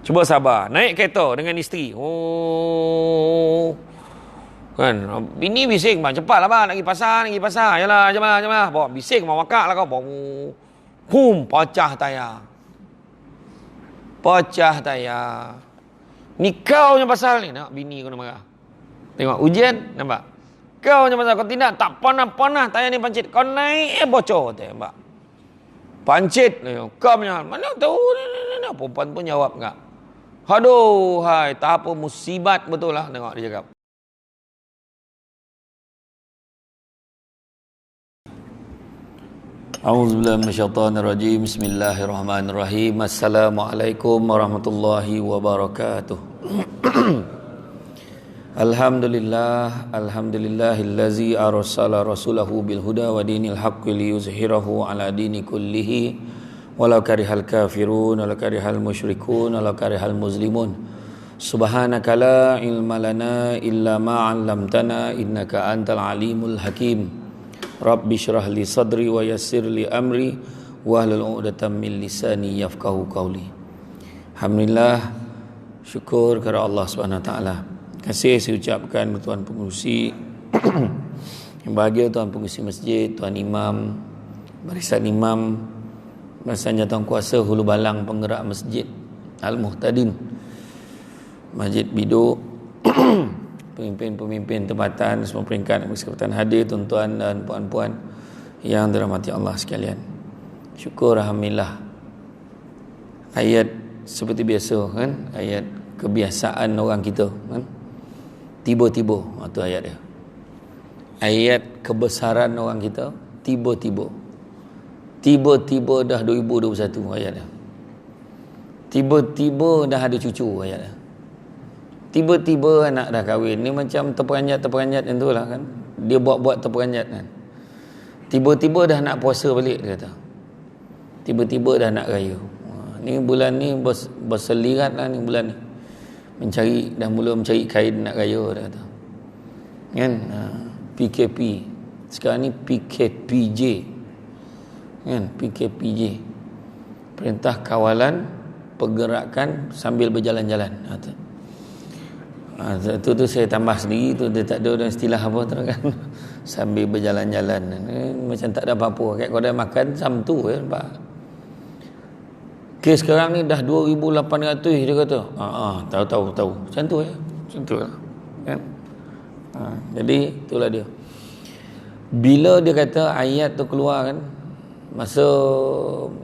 Cuba sabar. Naik kereta dengan isteri. Oh. Kan. Bini bising bang. Cepatlah bang. Nak pergi pasar. Yalah. Jemaah. Bawa bising. Bawa wakak lah kau. Bawa. Pum. Pecah tayar. Ni kau yang pasal ni. Nak bini kau nak marah. Tengok. Ujian. Nampak. Kau yang pasal. Kau tidak. Tak panah-panah. Tayar ni pancit. Kau naik. Bocor. Nampak. Pancit. Kau punya. Mana tahu. Perempuan pun jawab enggak. Aduh, hai, tak apa musibat betul lah. Tengok dia cakap. A'udzubillahi minasyaitonirrajim. Bismillahirrahmanirrahim. Assalamualaikum warahmatullahi wabarakatuh. Alhamdulillahillazi arsala rasulahu bil huda wa dinil haqqi liyuzhirahu ala dini kullihi walau karihal kafirun walau karihal musyrikun walau karihal muslimun. Subhanaka la ilma lana illa ma 'allamtana innaka antal alimul hakim. Rabbi shrah li sadri wa yassir li amri wahlul 'uqdatam min lisani yafqahu qawli. Alhamdulillah, syukur kepada Allah Subhanahu wa taala. Kasih saya ucapkan tuan pengurusi yang bahagia, tuan pengurusi masjid, tuan imam, barisan imam, Masanya Tuan Kuasa Hulu Balang Penggerak Masjid Al-Muhtadin, Masjid Biduk, pemimpin-pemimpin tempatan, semua peringkat bersekatan hadir, tuan-tuan dan puan-puan yang dirahmati Allah sekalian. Syukur alhamdulillah. Ayat seperti biasa kan, ayat kebiasaan orang kita kan. Tiba-tiba itu ayat dia. Ayat kebesaran orang kita tiba-tiba dah 2021 ayat dia. Tiba-tiba dah ada cucu ayat dia. Tiba-tiba anak dah kahwin. Ni macam terperanjat yang tu lah kan. Dia buat terperanjat kan. Tiba-tiba dah nak puasa balik dia kata. Tiba-tiba dah nak raya. Ni bulan ni berselirat lah ni bulan ni. Dah mula mencari kain nak raya dia kata. Kan? PKP. Sekarang ni PKPJ. Kan, PKPJ, Perintah Kawalan Pergerakan Sambil Berjalan-Jalan. Itu saya tambah sendiri, tu dia tak ada istilah apa tu kan. Sambil berjalan-jalan, macam tak ada apa-apa. Kat kau dah makan samtu ya, nampak. Kes sekarang ni dah 2,800 dia kata. Tahu. Macam tu ya. Macam tu lah. Kan? Jadi itulah dia. Bila dia kata ayat tu keluar kan, masa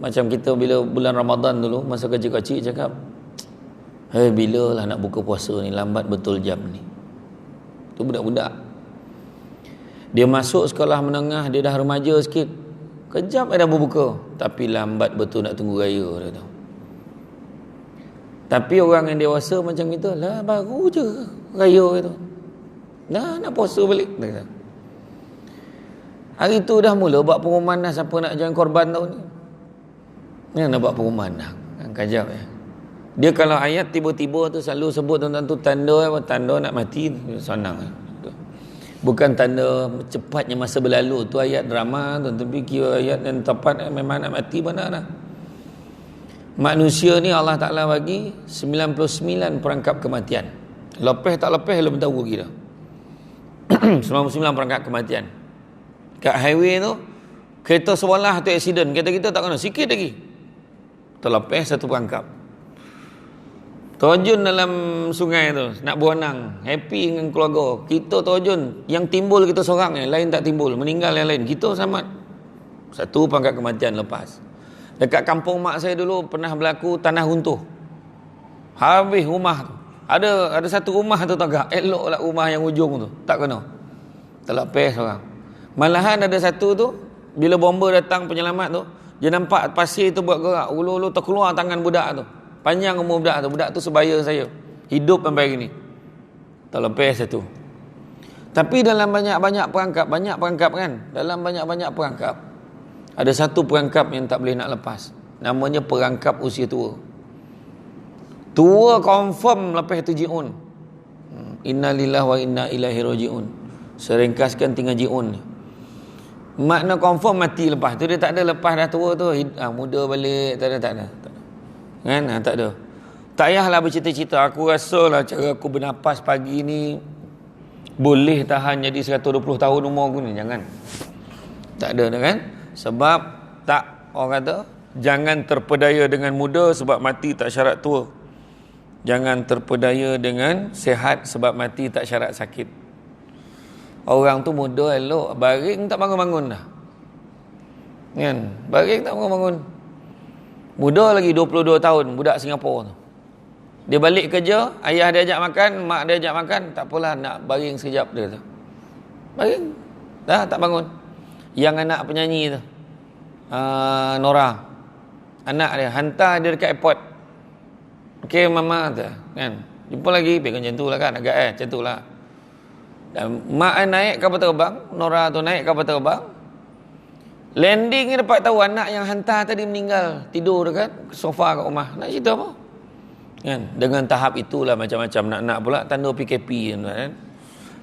macam kita bila bulan Ramadan dulu, masa kecil-kecil cakap, bila lah nak buka puasa ni, lambat betul jam ni. Tu budak-budak. Dia masuk sekolah menengah, dia dah remaja sikit, kejap dah berbuka, tapi lambat betul nak tunggu raya dia tahu. Tapi orang yang dewasa macam kita, lah baru je raya itu, dah nak puasa balik dia kata. Hari tu dah mula buat pengumuman dah siapa nak join korban tahun ni. Ni nak buat pengumuman dah. Kajap ya. Dia kalau ayat tiba-tiba tu selalu sebut tentang tu tanda nak mati, senang. Bukan tanda cepatnya masa berlalu. Tu ayat drama tu, tapi kira ayat yang tepat memang nak mati benar dah. Manusia ni Allah Ta'ala bagi 99 perangkap kematian. Lepas tak lepas belum tahu lagi dah. 99 perangkap kematian. Kat highway tu, kereta sebelah tu accident, kereta kita tak kena, sikit lagi terlepas satu perangkap. Terjun dalam sungai tu, nak berenang, happy dengan keluarga. Kita terjun, yang timbul kita seorang, yang lain tak timbul, meninggal yang lain, kita selamat. Satu perangkap kematian lepas. Dekat kampung mak saya dulu pernah berlaku tanah runtuh, habis rumah tu. Ada satu rumah tu tagak, eloklah rumah yang ujung tu, tak kena, terlepas seorang. Malahan ada satu tu, bila bomba datang penyelamat tu, dia nampak pasir tu buat gerak, ulu-ulu terkeluar tangan budak tu, panjang umur budak tu sebaya saya, hidup sampai hari ni, terlepas satu. Tapi dalam banyak-banyak perangkap kan, dalam banyak-banyak perangkap, ada satu perangkap yang tak boleh nak lepas, namanya perangkap usia tua. Tua confirm lepas tu ji'un. Inna lillahi wa inna ilaihi raji'un. Seringkaskan tinggal ji'un ni. Makna confirm mati lepas tu. Dia tak ada lepas dah tua tu muda balik, tak ada. Kan? Tak ada. Tak payahlah bercita-cita. Aku rasalah cara aku bernafas pagi ni boleh tahan jadi 120 tahun umur aku ni. Jangan. Tak ada dah kan? Sebab tak, orang kata, jangan terpedaya dengan muda sebab mati tak syarat tua. Jangan terpedaya dengan sihat sebab mati tak syarat sakit. Orang tu muda elok, baring tak bangun-bangun dah. Kan? Baring tak bangun-bangun. Muda lagi 22 tahun, budak Singapura tu. Dia balik kerja, ayah dia ajak makan, mak dia ajak makan, tak apalah, nak baring sekejap dia tu. Baring. Dah tak bangun. Yang anak penyanyi tu, Nora, anak dia hantar dia dekat airport. Okey mama tu, kan? Jumpa lagi, pergi macam tu lah kan, agak macam tu lah. Dan mak naik kapal terbang, Nora tu naik kapal terbang. Landing ni dapat tahu anak yang hantar tadi meninggal, tidur dekat sofa kat rumah. Nak cerita apa? Kan? Dengan tahap itulah macam-macam nak pula tanda PKP kan?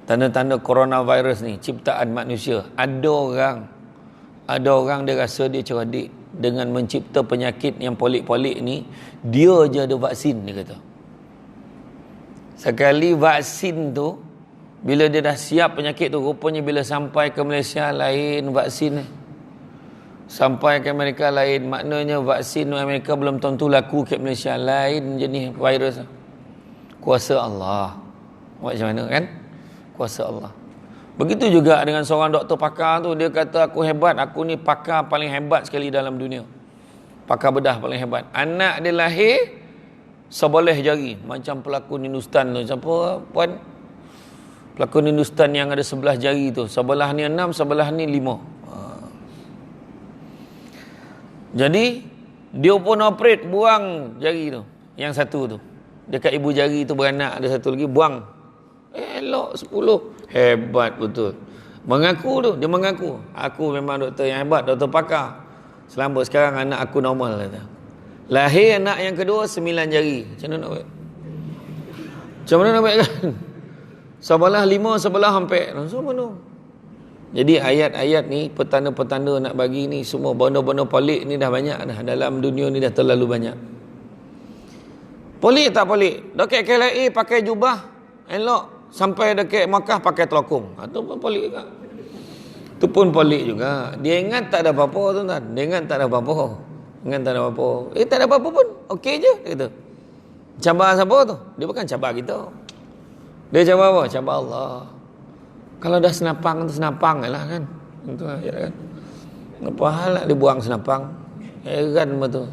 Tanda-tanda coronavirus ni ciptaan manusia. Ada orang dia rasa dia cerdik dengan mencipta penyakit yang polik-polik ni, dia je ada vaksin, dia kata. Sekali vaksin tu, bila dia dah siap penyakit tu, rupanya bila sampai ke Malaysia lain vaksin ni. Sampai ke Amerika lain, maknanya vaksin Amerika belum tentu laku ke Malaysia, lain jenis virus. Kuasa Allah. Macam mana kan? Kuasa Allah. Begitu juga dengan seorang doktor pakar tu, dia kata aku hebat, aku ni pakar paling hebat sekali dalam dunia. Pakar bedah paling hebat. Anak dia lahir sebelah jari, macam pelakon Hindustan tu. Siapa puan? Pelakon Hindustan yang ada 11 jari tu. Sebelah ni 6, sebelah ni 5. Jadi dia pun operate, buang jari tu, yang satu tu dekat ibu jari tu beranak, ada satu lagi buang. Elok 10. Hebat betul. Mengaku tu, dia mengaku, aku memang doktor yang hebat, doktor pakar. Selamat sekarang anak aku normal kata. Lahir anak yang kedua 9 jari. Macam mana nak buat? Macam mana nak buat kan? Sebelah 5, sebelah hampir. So mana? Jadi ayat-ayat ni, petanda-petanda nak bagi ni, semua benda-benda pelik ni dah banyak dah. Dalam dunia ni dah terlalu banyak. Pelik tak pelik? Dekat KLIA pakai jubah, elok. Sampai dekat Makkah pakai telokong. Itu pun pelik juga. Itu pun pelik juga. Dia ingat tak ada apa-apa tuan-tuan. Dia ingat tak ada apa-apa. Ingat tak ada apa-apa. Tak ada apa-apa pun. Okey je. Dia kata. Cabar siapa tu? Dia bukan cabar kita. Dia cabar apa? Cabar Allah. Kalau dah senapang tu senapang je lah kan. Itu aja kan. Apa hal nak dia buang senapang? Heran betul.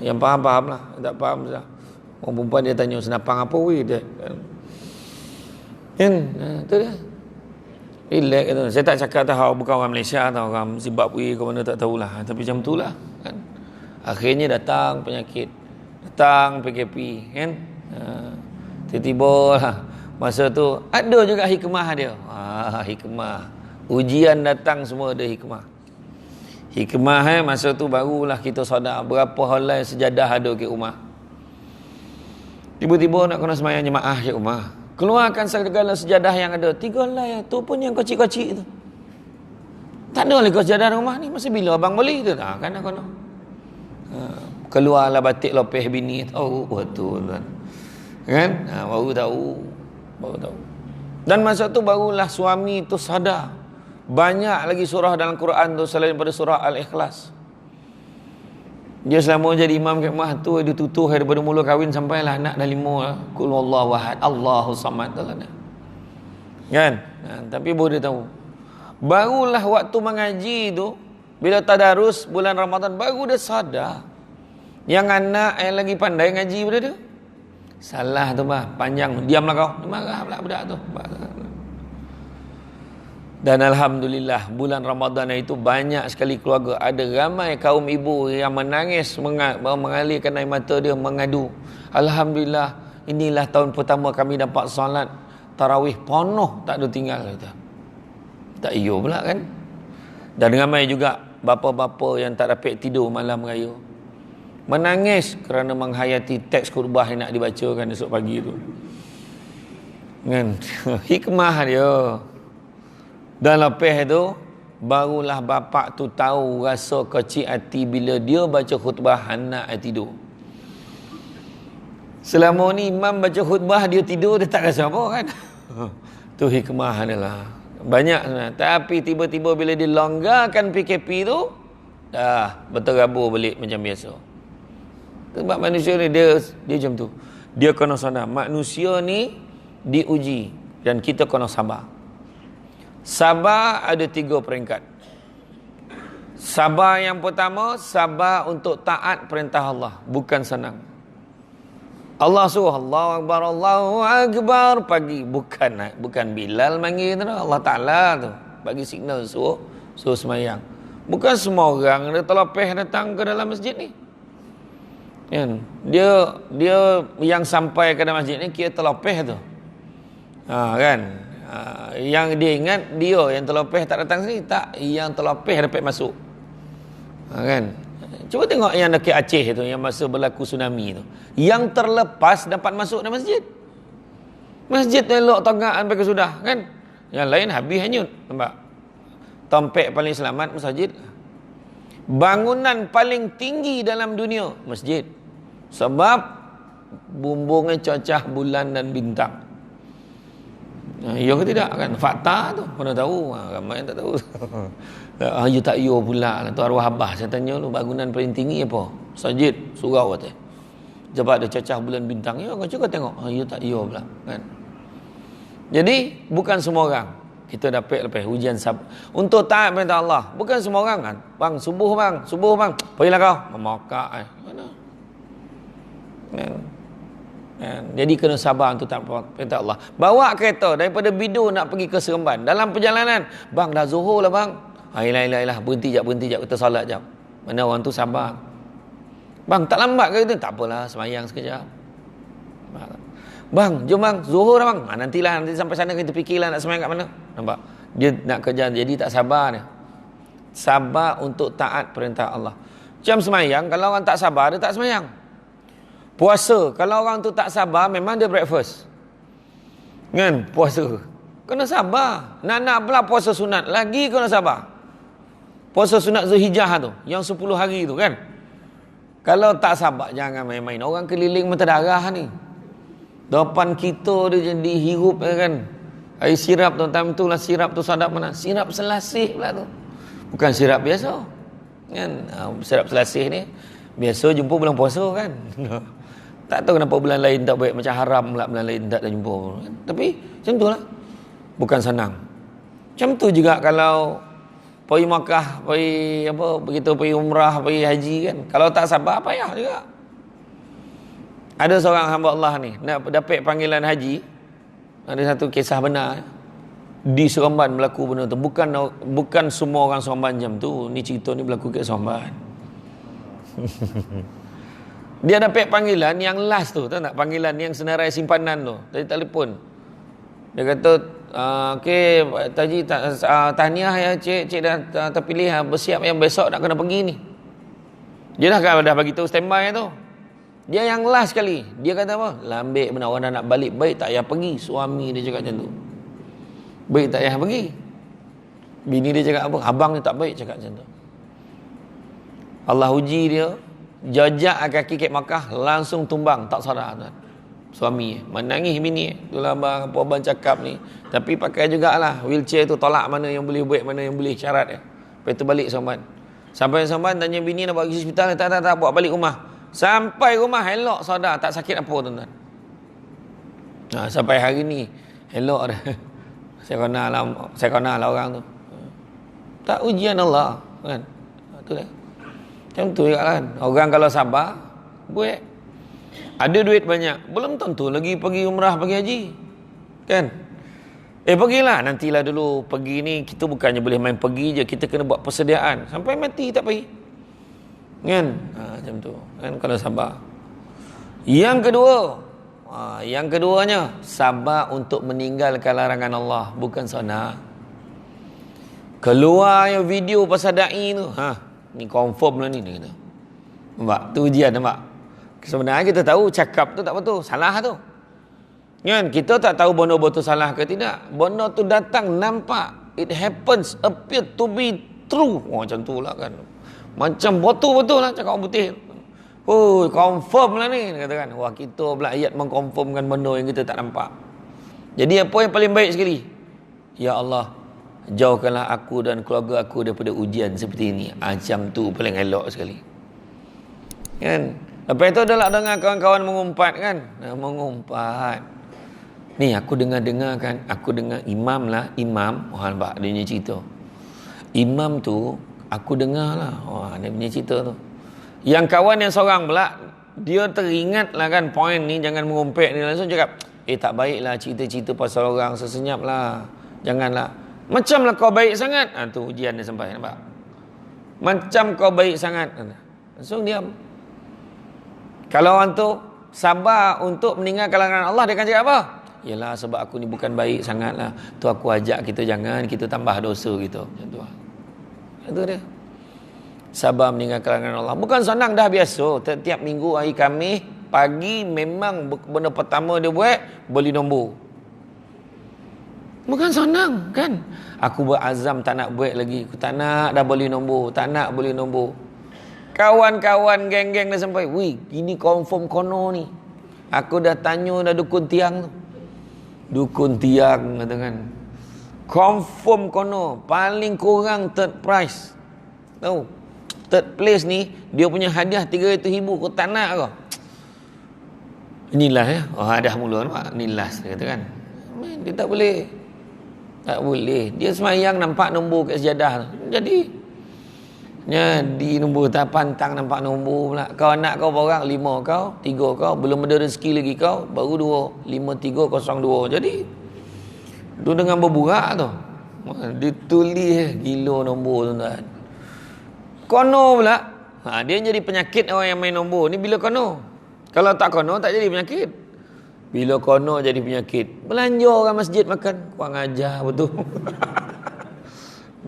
Yang faham-faham lah. Tak faham sudah. Orang perempuan dia tanya senapang apa weh dia. Kan? Itu dia. Relax tu. Saya tak cakap tahu bukan orang Malaysia atau orang Zimbabwe ke mana tak tahulah. Tapi macam itulah kan. Akhirnya datang penyakit. Datang PKP kan. Tiba-tiba lah. Masa tu ada juga hikmah dia. Hikmah. Ujian datang semua ada hikmah. Hikmah masa tu barulah kita sadar berapa helai sejadah ada kat rumah. Tiba-tiba nak kena sembahyang jemaah kat rumah. Keluarkan segala sejadah yang ada. 3 helai tu pun yang kecil-kecil tu. Tak ada lagi sejadah rumah ni. Masa bila abang beli tu? Kan nak kena. Keluarlah batik lopeh bini. Tahu betul kan. Kan? Baru tahu. Dan masa tu barulah suami tu sadar banyak lagi surah dalam Quran tu selain daripada surah Al-Ikhlas. Dia selama jadi imam kat rumah tu, dia tutuh daripada mula kahwin sampailah anak dah 5 qul huwallahu ahad Allahu samad kan. Tapi baru dia tahu, barulah waktu mengaji tu, bila tadarus bulan Ramadan, baru dia sadar yang anak yang lagi pandai ngaji pada dia. Salah tu bah, panjang, diamlah kau. Marah pula budak tu. Dan alhamdulillah bulan Ramadan itu banyak sekali keluarga, ada ramai kaum ibu yang menangis mengalirkan air mata dia mengadu. Alhamdulillah, inilah tahun pertama kami dapat solat tarawih penuh, tak ada tinggal kata. Tak iyo pula kan. Dan ramai juga bapa-bapa yang tak dapat tidur malam raya, menangis kerana menghayati teks khutbah yang nak dibacakan esok pagi tu. Kan? Hikmah dia. Dan lepas tu barulah bapak tu tahu rasa kecil hati bila dia baca khutbah anak tidur. Selama ni imam baca khutbah dia tidur, dia tak rasa apa kan. Tu hikmah adalah banyak sebenarnya. Tapi tiba-tiba bila dilonggarkan PKP tu, dah berterabur balik macam biasa. Sebab manusia ni dia macam tu. Dia kena sadar manusia ni diuji dan kita kena sabar. Sabar ada 3 peringkat. Sabar yang pertama, sabar untuk taat perintah Allah, bukan senang. Allah suruh Allahu Akbar pagi, bukan Bilal manggil tu, Allah Taala tu bagi signal suruh semayang. Bukan semua orang dia terlepeh datang ke dalam masjid ni. Kan? Dia yang sampai ke dalam masjid ni kira terlepeh tu. Kan? Yang dia ingat dia yang terlepeh tak datang sini, tak, yang terlepeh dapat masuk. Kan? Cuba tengok yang dekat Aceh tu, yang masa berlaku tsunami tu. Yang terlepas dapat masuk dalam masjid. Masjid tu elok tengah sampai ke sudah, kan? Yang lain habis hanyut, nampak? Tompek paling selamat masjid. Bangunan paling tinggi dalam dunia masjid. Sebab bumbungnya cacah bulan dan bintang. Ya ke tidak kan? Fakta tu mana tahu, ramai yang tak tahu. Ya tak ya pula lah. Tu arwah abah saya tanya lu, bangunan paling tinggi apa? Masjid surau kata. Sebab ada cacah bulan bintang. Ya kau cuba tengok. Ya tak ya pula kan. Jadi bukan semua orang kita dapat lepas ujian sabar untuk taat perintah Allah. Bukan semua orang kan. Bang, subuh bang. Pergilah kau. Memakak mana? Jadi kena sabar untuk taat perintah Allah. Bawa kereta daripada Bidu nak pergi ke Seremban. Dalam perjalanan, bang dah zuhur lah bang. Ilah, berhenti jap kita solat jap. Mana orang tu sabar. Bang, tak lambat ke kita? Tak apalah, semayang sekejap. Bang, jom bang, zuhur lah bang. Nanti sampai sana kita fikirlah nak semayang kat mana. Nampak? Dia nak kerja, jadi tak sabar dia. Sabar untuk taat perintah Allah. Macam semayang, kalau orang tak sabar, dia tak semayang. Puasa, kalau orang tu tak sabar, memang dia breakfast. Kan? Puasa. Kena sabar. Nak pula puasa sunat, lagi kena sabar. Puasa sunat Zulhijjah tu, yang 10 hari tu kan. Kalau tak sabar, jangan main-main. Orang keliling mata darah ni. Depan kita dia jadi hirup kan. Air sirap tu, time tu lah sirap tu sadap mana? Sirap selasih pula tu. Bukan sirap biasa. Kan? Sirap selasih ni biasa jumpa bulan puasa kan. Tak tahu kenapa bulan lain tak baik, macam haram pula bulan lain tak jumpa. Tapi macam tu lah. Bukan senang. Macam tu juga kalau pergi Makkah, pergi umrah, pergi haji kan. Kalau tak sabar, payah juga. Ada seorang hamba Allah ni, nak dapat panggilan haji. Ada satu kisah benar. Di Seremban berlaku benda tu. Bukan semua orang Seremban macam tu. Ni cerita ni berlaku kat Seremban. Dia dapat panggilan yang last tu, tahu tak? Panggilan yang senarai simpanan tu dari telefon. Dia kata, okey Taji, tahniah ya cik dah terpilih, bersiap yang besok nak kena pergi ni. Dia dah bagi tahu standby tu. Dia yang last sekali. Dia kata apa? Lambik benar, orang dah nak balik, baik tak payah pergi. Suami dia cakap macam tu. Baik tak payah pergi. Bini dia cakap apa? Abang ni tak baik cakap macam tu. Allah uji dia, jajak kaki kat Makkah, langsung tumbang, tak sadar tuan. Suami menangis bini. Itulah abang cakap ni. Tapi pakai jugalah wheelchair tu, tolak mana yang boleh buat, mana yang boleh syarat dia. Lepas tu balik Seremban. Sampai Seremban tanya bini nak bawa pergi hospital, tak bawa balik rumah. Sampai rumah elok sadar, tak sakit apa tuan-tuan. Sampai hari ni elok dah. Saya kenal lah orang tu. Tak, ujian Allah kan. Tu dah. Macam tu juga kan. Orang kalau sabar, buat. Ada duit banyak, belum tentu lagi pergi umrah, pergi haji. Kan? Pergilah, nantilah dulu. Pergi ni, kita bukannya boleh main pergi je. Kita kena buat persediaan. Sampai mati tak pergi. Kan? Macam tu. Kan kalau sabar. Yang keduanya, sabar untuk meninggalkan larangan Allah. Bukan sana. Keluar yang video pasal da'i tu. Ni confirm lah ni. Dia kata. Nampak? Tu ujian, nampak? Sebenarnya kita tahu cakap tu tak betul, salah tu. Kan? Kita tak tahu benda betul salah ke tidak. Benda tu datang nampak, it happens, appear to be true. Macam tu lah kan. Macam betul-betul lah cakap orang putih. Oh, confirm lah ni, katakan. Wah, kita pula ayat mengkonfirmkan benda yang kita tak nampak. Jadi apa yang paling baik sekali? Ya Allah, jauhkanlah aku dan keluarga aku daripada ujian seperti ini. Macam tu paling elok sekali. Kan? Lepas itu adalah dengar kawan-kawan mengumpat kan? Mengumpat. Ni aku dengar-dengar kan, aku dengar imam, wah nampak dia punya cerita. Imam tu, aku dengar lah, wah dia punya cerita tu. Yang kawan yang seorang pula, dia teringat lah kan poin ni, jangan mengumpet ni, langsung cakap, tak baiklah cerita-cerita pasal orang, sesenyap lah, janganlah. Macam lah kau baik sangat, tu ujian dia sampai, nampak? Macam kau baik sangat, langsung diam. Kalau orang tu sabar untuk meninggalkan larangan Allah, dia akan cakap apa? Yalah, sebab aku ni bukan baik sangat lah, tu aku ajak kita jangan kita tambah dosa gitu. Macam tu lah. Itu dia. Sabar meninggalkan larangan Allah. Bukan senang, dah biasa. Setiap minggu hari Khamis pagi memang benda pertama dia buat beli nombor. Bukan senang kan? Aku berazam tak nak buat lagi. Aku tak nak dah beli nombor, tak nak beli nombor. Kawan-kawan geng-geng dah sampai, wih, ini confirm kono ni. Aku dah tanya dah dukun tiang tu. Dukun tiang katakan, confirm kono, paling kurang third prize. Tahu? Third place ni, dia punya hadiah 300,000, kau tak nak kau? Inilah ya. Oh, dah mula nampak. Ni last dia katakan. Dia tak boleh. Tak boleh. Dia semayang nampak nombor kat sejadah. Jadi nombor tak pantang nampak nombor pula. Kau anak kau berapa orang? 5 kau, 3 kau, belum ada rezeki lagi kau, baru 2, 5302. Jadi tu dengan berburak tu. Ditulis gila nombor tuan-tuan. Kono pula. Dia jadi penyakit orang yang main nombor. Ni bila kono. Kalau tak kono tak jadi penyakit. Bila kono jadi penyakit. Belanja orang masjid makan. Kurang ajar betul.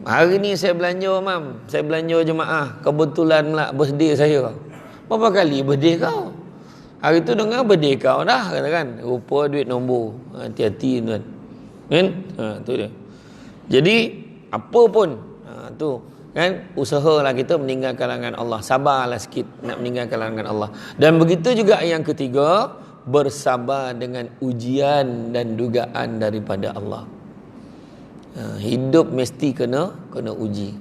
Hari ni saya belanja, Mam. Saya belanja jemaah. Kebetulan pula birthday saya. Berapa kali birthday kau? Hari tu dengar birthday kau dah, katakan. Rupa duit nombor. Hati-hati tuan. Kan? Tu dia. Jadi apa pun tu kan, usahalah kita meninggalkan larangan Allah. Sabarlah sikit nak meninggalkan larangan Allah. Dan begitu juga yang ketiga, bersabar dengan ujian dan dugaan daripada Allah. Hidup mesti kena uji.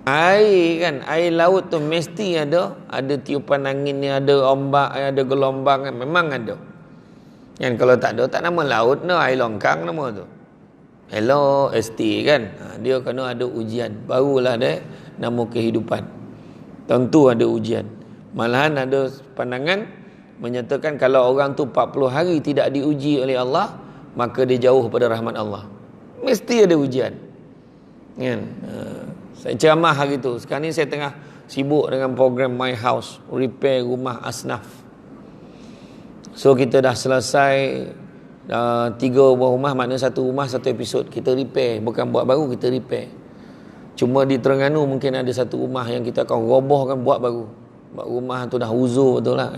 Air kan, air laut tu mesti ada tiupan angin ni, ada ombak, ada gelombang kan, memang ada. Kan kalau tak ada, tak nama laut no, air longkang nama tu. Hello ST kan. Dia kena ada ujian, barulah dia nama kehidupan. Tentu ada ujian. Malahan ada pandangan menyatakan kalau orang tu 40 hari tidak diuji oleh Allah, maka dia jauh pada rahmat Allah. Mesti ada ujian. Kan? Saya ceramah hari tu. Sekarang ni saya tengah sibuk dengan program My House, repair rumah asnaf. So kita dah selesai 3 buah rumah, maknanya 1 rumah 1 episod. Kita repair, bukan buat baru, kita repair. Cuma di Terengganu mungkin ada 1 rumah yang kita akan robohkan, buat baru. Buat rumah tu dah uzur betul lah.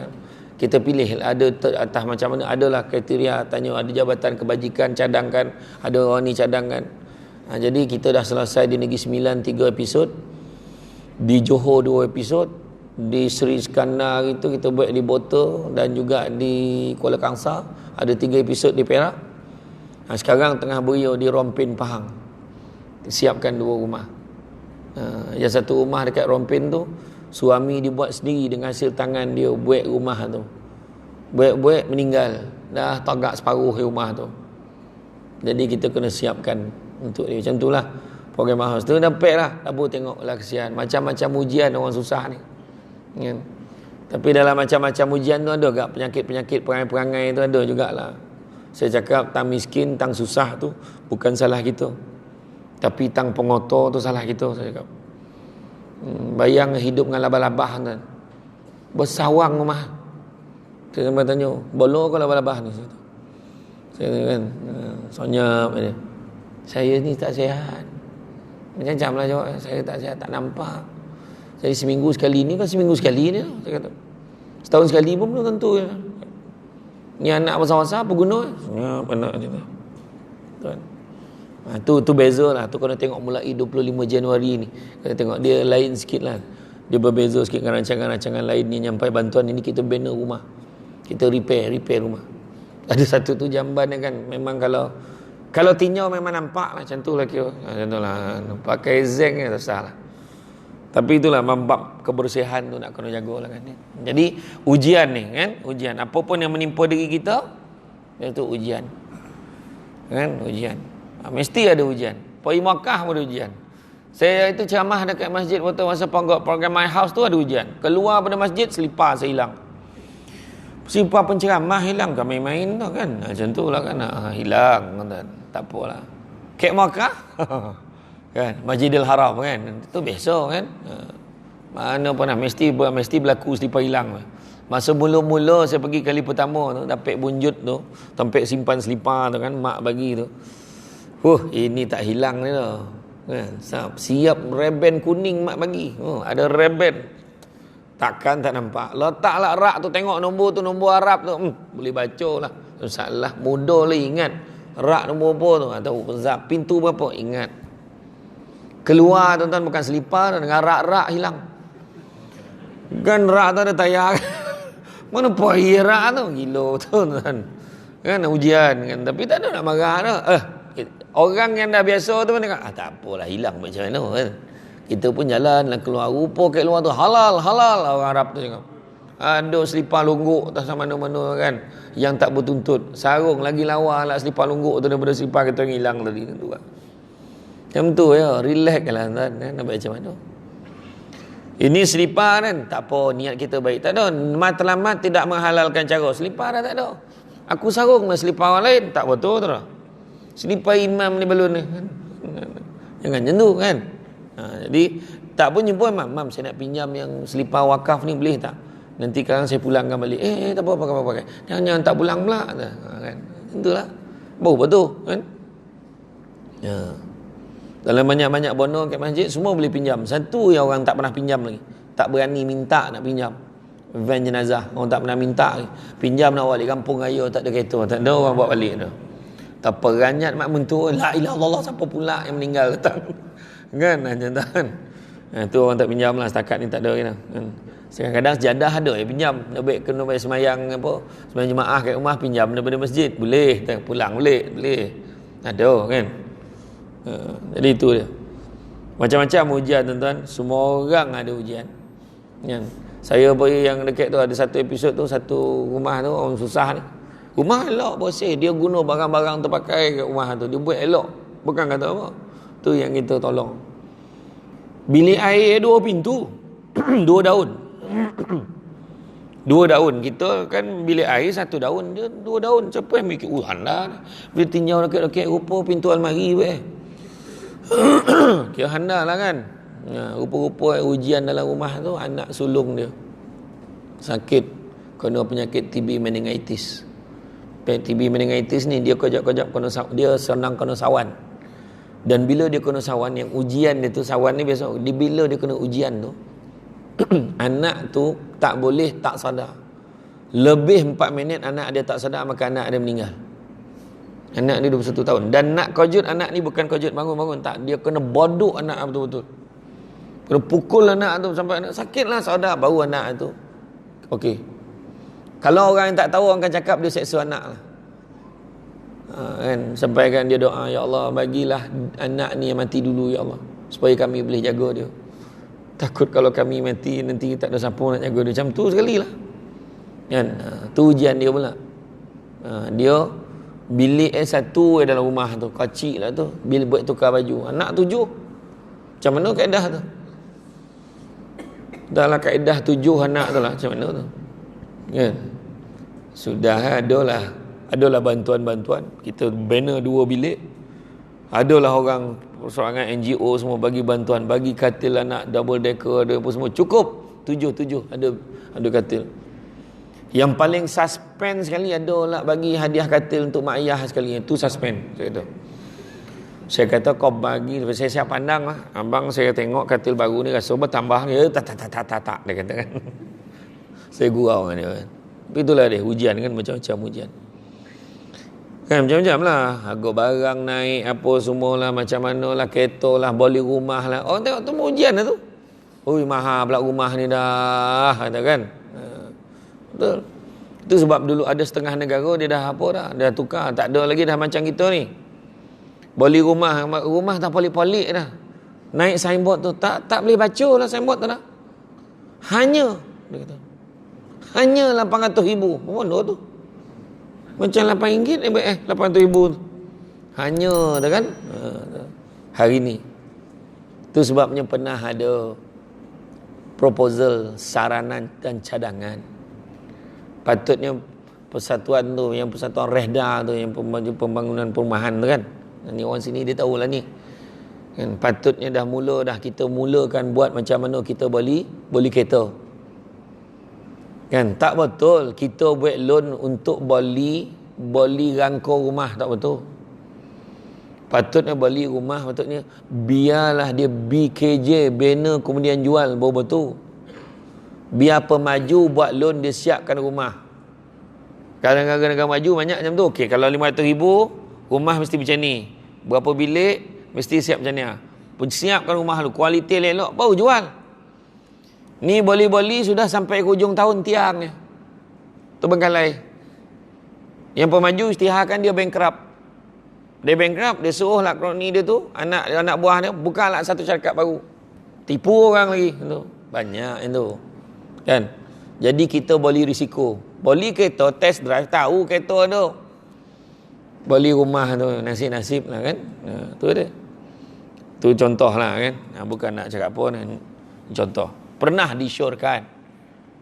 Kita pilih ada atas macam mana, adalah kriteria, tanya ada jabatan kebajikan, cadangkan, ada orang ni cadangkan. Jadi kita dah selesai di Negeri Sembilan 3 episod, di Johor 2 episod, di Seri Iskandar itu kita buat di Boto, dan juga di Kuala Kangsar ada 3 episod di Perak. Sekarang tengah beriau di Rompin Pahang, siapkan 2 rumah. Yang 1 rumah dekat Rompin tu suami dibuat sendiri dengan hasil tangan dia, buat rumah tu, buat meninggal dah tagak separuh rumah tu. Jadi kita kena siapkan untuk dia. Macam itulah program house tu. Dapat lah, tak boleh tengoklah, kesian macam-macam ujian orang susah ni kan? Tapi dalam macam-macam ujian tu ada agak penyakit-penyakit, perangai-perangai tu ada jugalah. Saya cakap tang miskin, tang susah tu bukan salah kita, tapi tang pengotor tu salah kita. Saya cakap bayang hidup dengan labah-labah kan, bersawang rumah. Saya sampai tanya, boleh ke labah-labah ni? Saya kan sonyap dia, saya ni tak sihat. Macam-macam lah jawab, saya tak sihat, tak nampak. Jadi seminggu sekali ni kan, seminggu sekali ni saya kata, setahun sekali pun belum tentu ya. Ni anak besar-besar apa guna? Senyap anak je tu kan. Tu beza lah. Tu kena tengok mulai 25 Januari ni. Kena tengok dia lain sikit lah. Dia berbeza sikit dengan rancangan-rancangan lain ni. Nyampai bantuan ini kita bina rumah, kita repair rumah. Ada satu tu jamban kan, memang kalau tinjau memang nampak lah macam tu lah kira. Macam tu lah, pakai zinc kan tak salah. Tapi itulah bab kebersihan tu nak kena jaga lah kan. Jadi ujian ni kan, ujian apa pun yang menimpa diri kita, itu ujian kan, ujian. Mesti ada ujian. Pergi Makkah pun ada ujian. Saya itu ceramah dekat masjid waktu masa program My House tu ada ujian. Keluar pada masjid, selipar saya hilang. Selipar penceramah hilang, kami main tu kan. Macam tu lah kan, hilang. Tak apalah. Kek Makkah kan, Masjidil Haram kan, itu biasa kan. Mana pernah mesti berlaku selipar hilang. Masa mula-mula saya pergi kali pertama tu, dapat bunjut tu, tempat simpan selipar tu kan, mak bagi tu. Ini tak hilang ni dah. Kan, siap reben kuning mak bagi. Ada reben. Takkan tak nampak. Letaklah rak tu, tengok nombor tu, nombor Arab tu. Boleh baca lah. Salah, mudah lah ingat. Rak nombor apa tu, atau pintu berapa, ingat. Keluar tuan-tuan bukan selipar dengan rak-rak hilang. Kan rak tu ada tayar. Mana pohi rak tu? Gila tuan-tuan. Kan ujian kan. Tapi tak ada nak marah tu. Orang yang dah biasa tu pun cakap, tak apalah, hilang macam mana kan. Kita pun jalan lah keluar. Rupa kat luar tu halal. Orang Arab tu cakap. Ada selipar longgok tak sama mana-mana kan. Yang tak bertuntut. Sarung lagi lawa lah selipar longgok tu daripada selipar kita yang hilang tadi tu kan. Macam tu ya, relax lah kan, nak baik macam mana. Ini selipar kan, tak apa, niat kita baik. Tak ada, matlamat tidak menghalalkan cara. Selipar dah tak ada. Aku sarung dengan selipar orang lain, tak betul tu lah. Selipar imam ni balun ni. Jangan macam tu kan. Jadi, tak pun jumpa imam, saya nak pinjam yang selipar wakaf ni boleh tak? Nanti sekarang saya pulangkan balik. Tak apa, pakai. Jangan tak pulang pula. Kan? Itulah. Baru betul kan. Ya. Dalam banyak-banyak bono kat masjid, semua boleh pinjam. Satu yang orang tak pernah pinjam lagi. Tak berani minta nak pinjam. Van jenazah. Orang tak pernah minta lagi. Pinjam nak balik kampung raya, tak ada kereta. Tak ada orang bawa balik tu. Tak peranyat mak mentua. La ilaha illallah, siapa pula yang meninggal datang. Kan? Macam tu kan. Tu orang tak pinjam lah. Setakat ni tak ada kan. Kadang-kadang sejadah ada yang pinjam. Kena bayar semayang apa. Semayang jemaah kat rumah, pinjam daripada masjid. Boleh. Pulang balik. Boleh. Ada kan. Jadi itu dia. Macam-macam ujian tuan-tuan. Semua orang ada ujian. Kan? Saya pergi yang dekat tu, ada satu episod tu, satu rumah tu orang susah ni. Rumah elok bersih, dia guna barang-barang terpakai kat rumah tu, dia buat elok. Bukan kata apa. Tu yang kita tolong. Bilik air 2 pintu. 2 daun. 2 daun. Kita kan bilik air 1 daun, dia 2 daun. Siapa yang mikir handa. Bila tinjau dekat-dekat rupa pintu almari kira handa lah kan. Rupa-rupa ujian dalam rumah tu, anak sulung dia sakit, kena penyakit TB meningitis. TB meningitis ni dia kejap-kejap dia senang kena sawan. Dan bila dia kena sawan, yang ujian dia tu, sawan ni biasa bila dia kena ujian tu anak tu tak boleh tak sadar. Lebih 4 minit anak dia tak sadar, maka anak dia meninggal. Anak dia 21 tahun. Dan nak kojut anak ni bukan kojut bangun-bangun, tak, dia kena bodok anak betul-betul. Kena pukul anak tu sampai anak sakit lah sadar, baru anak tu okey. Kalau orang yang tak tahu, orang akan cakap dia seksa anak lah. Kan, sampaikan dia doa, ya Allah bagilah anak ni yang mati dulu ya Allah, supaya kami boleh jaga dia. Takut kalau kami mati nanti tak ada siapa nak jaga dia. Macam tu sekali lah kan. Tu ujian dia pula. Dia bilik satu dalam rumah tu, kecil lah tu, bil buat tukar baju, anak 7. Macam mana kaedah tu? Dalam kaedah 7 anak tu lah, macam mana tu kan. Sudah adalah bantuan-bantuan. Kita bina 2 bilik. Adalah orang persoalan NGO semua bagi bantuan, bagi katil anak double decker, ada apa semua, cukup 7 ada katil. Yang paling suspend sekali adalah bagi hadiah katil untuk mak ayah sekali. Itu suspend. Saya kata kau bagi, saya siap pandang lah. Abang saya tengok katil baru ni rasa bertambah. Ya tak dia kata kan. Saya gurau dengan dia kan. Tapi itulah dia ujian kan, macam-macam ujian. Kan macam-macam lah. Harga barang naik apa semualah, macam mana lah, kereta lah, boli rumah lah. Orang tengok tu ujian lah tu. Ui, mahal pula rumah ni dah, kata kan. Betul. Itu sebab dulu ada setengah negara dia dah apa dah, dia dah tukar, tak ada lagi dah macam kita ni. Beli rumah tak polik-polik dah. Naik signboard tu tak boleh baca lah signboard tu dah. Hanya dia kata. Hanya 800,000. Mana tu? Macam RM8 800,000 tu. Hanya tu kan. Hari ni. Itu sebabnya pernah ada proposal saranan dan cadangan. Patutnya persatuan tu, yang persatuan Rehda tu, yang pembangunan perumahan tu kan. Ni orang sini dia tahulah ni. Kan patutnya kita mulakan buat macam mana kita beli kereta. Kan tak betul kita buat loan untuk beli rangkau rumah, tak betul. Patutnya beli rumah, patutnya biarlah dia BKJ, banner kemudian jual, baru betul. Biar pemaju buat loan, dia siapkan rumah. Kadang-kadang negara maju banyak macam tu. Okey, kalau 500,000 rumah mesti macam ni. Berapa bilik mesti siap macam ni. Siapkan rumah lu, kualiti elok, baru jual. Ni boli-boli sudah sampai ke hujung tahun tiang ni. Terbengkalai. Yang pemaju isytiharkan dia bankrupt. Dia bankrupt, dia suruh lah kroni dia tu, anak buah dia, bukalah satu syarikat baru. Tipu orang lagi. Tu. Banyak itu. Kan? Jadi kita beli risiko. Beli kereta, test drive, tahu kereta tu. Beli rumah tu, nasib-nasib lah kan. Tu dia. Tu contoh lah kan. Bukan nak cakap apa ni. Contoh. Pernah disyorkan.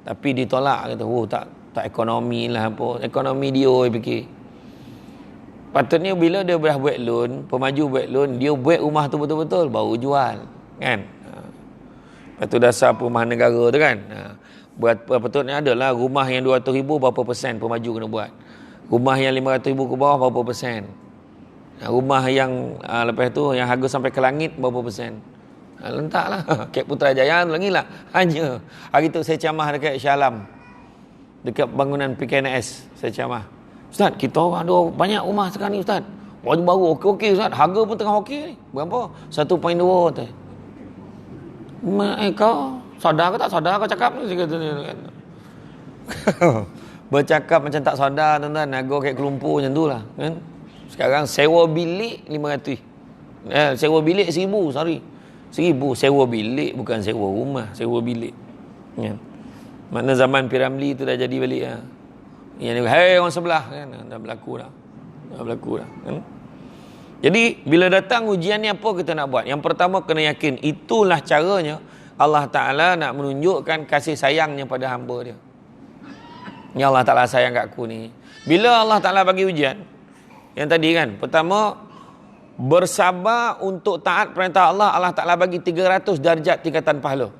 Tapi ditolak. Kata, tak ekonomi lah apa. Ekonomi dia fikir. Patutnya bila dia dah buat loan, pemaju buat loan, dia buat rumah tu betul-betul, baru jual. Kan? Lepas tu dasar perumahan negara tu kan. Patutnya adalah rumah yang 200,000 berapa persen pemaju kena buat. Rumah yang 500,000 ke bawah berapa persen. Rumah yang lepas tu yang harga sampai ke langit berapa persen. Lentaklah. Kek Putrajaya tu lagi lah. Hanya hari tu saya camah dekat Shah Alam, dekat bangunan PKNS. Saya camah, Ustaz, kita orang ada banyak rumah sekarang ni Ustaz. Baru okey Ustaz. Harga pun tengah okey ni. Berapa? 1.2 tu. Kau sadar ke tak sadar kau cakap ni? Saya kata ni kan. Bercakap macam tak sadar tuan-tuan. Harga kayak kelumpur macam tu lah kan. Sekarang sewa bilik 500. Sewa bilik 1,000, sorry. 1,000 sewa bilik, bukan sewa rumah, sewa bilik. Ya. Makna zaman Piramli tu dah jadi balik lah. Yang ni, hei orang sebelah kan, dah berlaku dah. Kan? Jadi bila datang ujian ni apa kita nak buat? Yang pertama kena yakin itulah caranya Allah Ta'ala nak menunjukkan kasih sayangnya pada hamba dia. Ya Allah Ta'ala sayang kat aku ni. Bila Allah Ta'ala bagi ujian, yang tadi kan, pertama bersabar untuk taat perintah Allah, Allah Ta'ala bagi 300 darjat tingkatan pahala.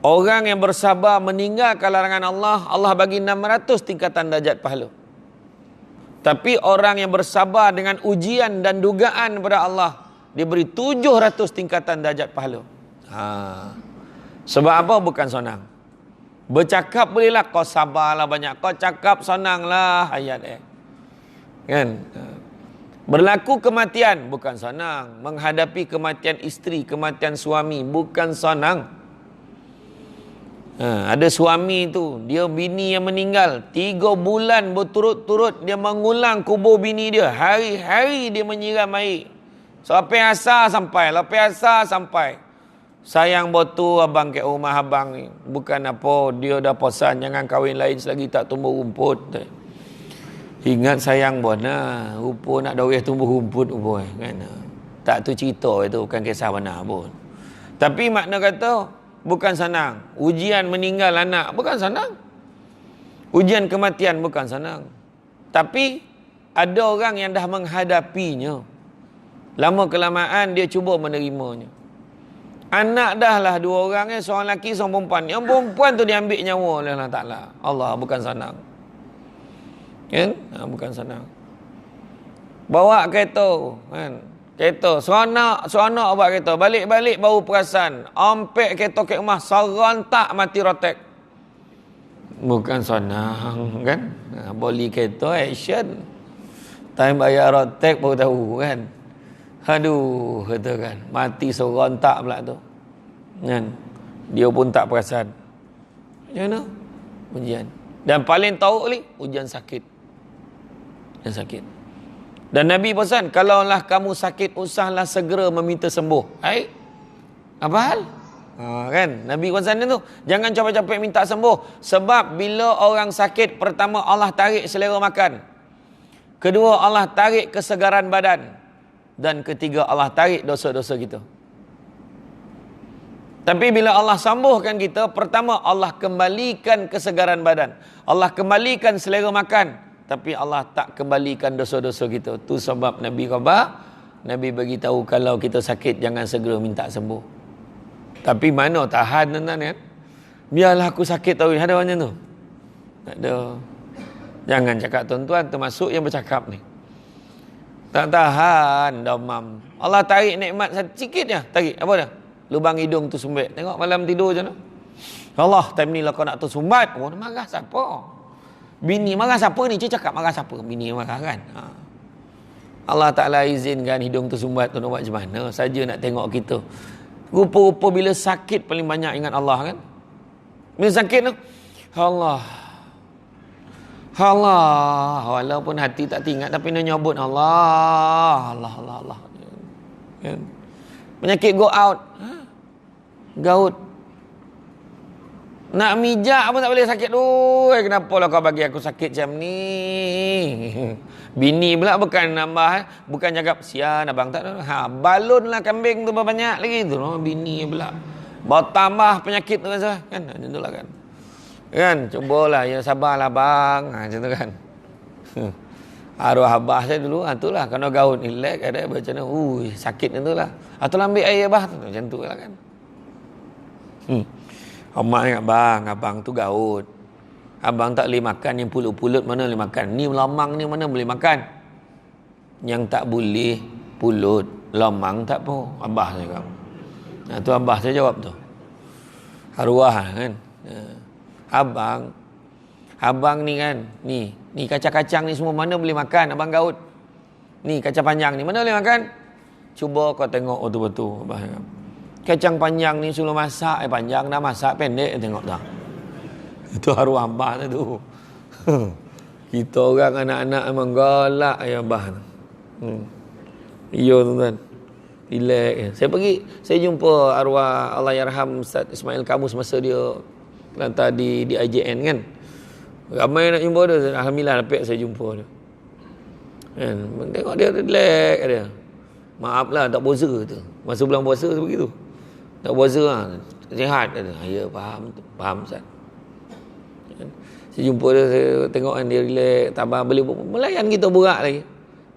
Orang yang bersabar meninggalkan larangan Allah, Allah bagi 600 tingkatan darjat pahala. Tapi orang yang bersabar dengan ujian dan dugaan kepada Allah, dia beri 700 tingkatan darjat pahala. Sebab apa? Bukan senang. Bercakap bolehlah, kau sabarlah banyak. Kau cakap senanglah ayat kan? Berlaku kematian bukan senang. Menghadapi kematian isteri, kematian suami bukan senang. Ada suami tu, dia bini yang meninggal 3 bulan berturut-turut dia mengulang kubur bini dia. Hari-hari dia menyiram air. Sampai asar sampai. Sayang betul abang kat rumah abang ni. Bukan apa, dia dah pesan jangan kahwin lain selagi tak tumbuh rumput. Ingat sayang bona, rupa nak doreh tumbuh rumput boy kan. Tak tu cerita itu, bukan kisah benar pun. Tapi makna kata bukan senang. Ujian meninggal anak bukan senang. Ujian kematian bukan senang. Tapi ada orang yang dah menghadapinya. Lama kelamaan dia cuba menerimanya. Anak dah lah 2 orang, seorang lelaki, seorang perempuan. Yang perempuan tu diambil nyawa oleh Allah Ta'ala. Allah, bukan senang. Kan? Bukan senang. Bawa kereta, kan? Kereta, seronok buat kereta. Balik-balik baru perasan. Ompek kereta ke rumah, serontak mati rotek. Bukan senang, kan? Boli kereta, action. Time bayar rotek baru tahu, kan? Aduh, kata kan. Mati serontak pula tu. Kan? Dia pun tak perasan. Macam mana? Ujian. Dan paling tahu ni, ujian sakit. Ujian sakit. Dan Nabi pesan, kalaulah kamu sakit, usahlah segera meminta sembuh. Hai? Apa hal? Kan? Nabi pesan tu, jangan capek-capek minta sembuh. Sebab bila orang sakit, pertama Allah tarik selera makan. Kedua, Allah tarik kesegaran badan. Dan ketiga, Allah tarik dosa-dosa kita. Tapi bila Allah sembuhkan kita, pertama Allah kembalikan kesegaran badan. Allah kembalikan selera makan. Tapi Allah tak kembalikan dosa-dosa kita. Tu sebab Nabi khabar, Nabi bagi tahu kalau kita sakit jangan segera minta sembuh. Tapi mana tahan tuan-tuan kan? Biarlah aku sakit tahu ada macam tu. Tak ada. Jangan cakap tuan-tuan termasuk yang bercakap ni. Tak tahan demam. Allah tarik nikmat sikit je, tarik apa dah? Lubang hidung tu sumbat. Tengok malam tidur je no. Allah, time ni lah kau nak tersumbat. Oh, marah siapa? Bini marah siapa ni? Cik cakap marah siapa? Bini marah kan? Allah Ta'ala izinkan hidung tersumbat tu nak buat macam mana? Saja nak tengok kita. Rupa-rupa bila sakit paling banyak ingat Allah kan? Bila sakit tu, Allah. Allah. Walaupun hati tak ingat tapi nak nyebut Allah. Allah. Kan? Penyakit go out. Gaut. Nak mijak pun tak boleh sakit tu. Kenapa lah kau bagi aku sakit macam ni? Bini pula bukan nambah, bukan cakap sian abang tak ada. Balon lah kambing tu banyak lagi tu. Bini pula. Bawa tambah penyakit tu kan. Macam tu lah kan. Kan, cubalah ya sabarlah bang. Macam tu kan. Arwah abah saya dulu, itulah kalau gaut relax ada macam mana. Sakit tu lah. Atau ambil air abah tu. Macam tu lah kan. Amak ingat bang, abang tu gaut. Abang tak boleh makan yang pulut-pulut mana boleh makan. Ni lemang ni mana boleh makan. Yang tak boleh pulut, lemang tak apa. Abah saya cakap. Tu abah saya jawab tu. Arwah kan. Abang ni kan. Ni kacang-kacang ni semua mana boleh makan abang gaut. Ni kacang panjang ni mana boleh makan. Cuba kau tengok betul-betul abah cakap. Kacang panjang ni suruh masak, panjang dah masak, pendek tengok dah. Itu arwah abah tu. Kita orang anak-anak memang galak ya abah. Ya tuan-tuan. Relax. Saya jumpa arwah Allahyarham Ustaz Ismail Kamus masa dia lantar di IJN kan. Ramai nak jumpa dia. Alhamdulillah dapat saya jumpa dia. Kan, tengok dia relax dia. Maaflah tak puasa tu. Masa bulan puasa begitu. Tak puasa lah. Sihat kata. Ya faham Ustaz. Saya jumpa dia, saya tengok kan dia relax, tabah, boleh melayan kita borak lagi.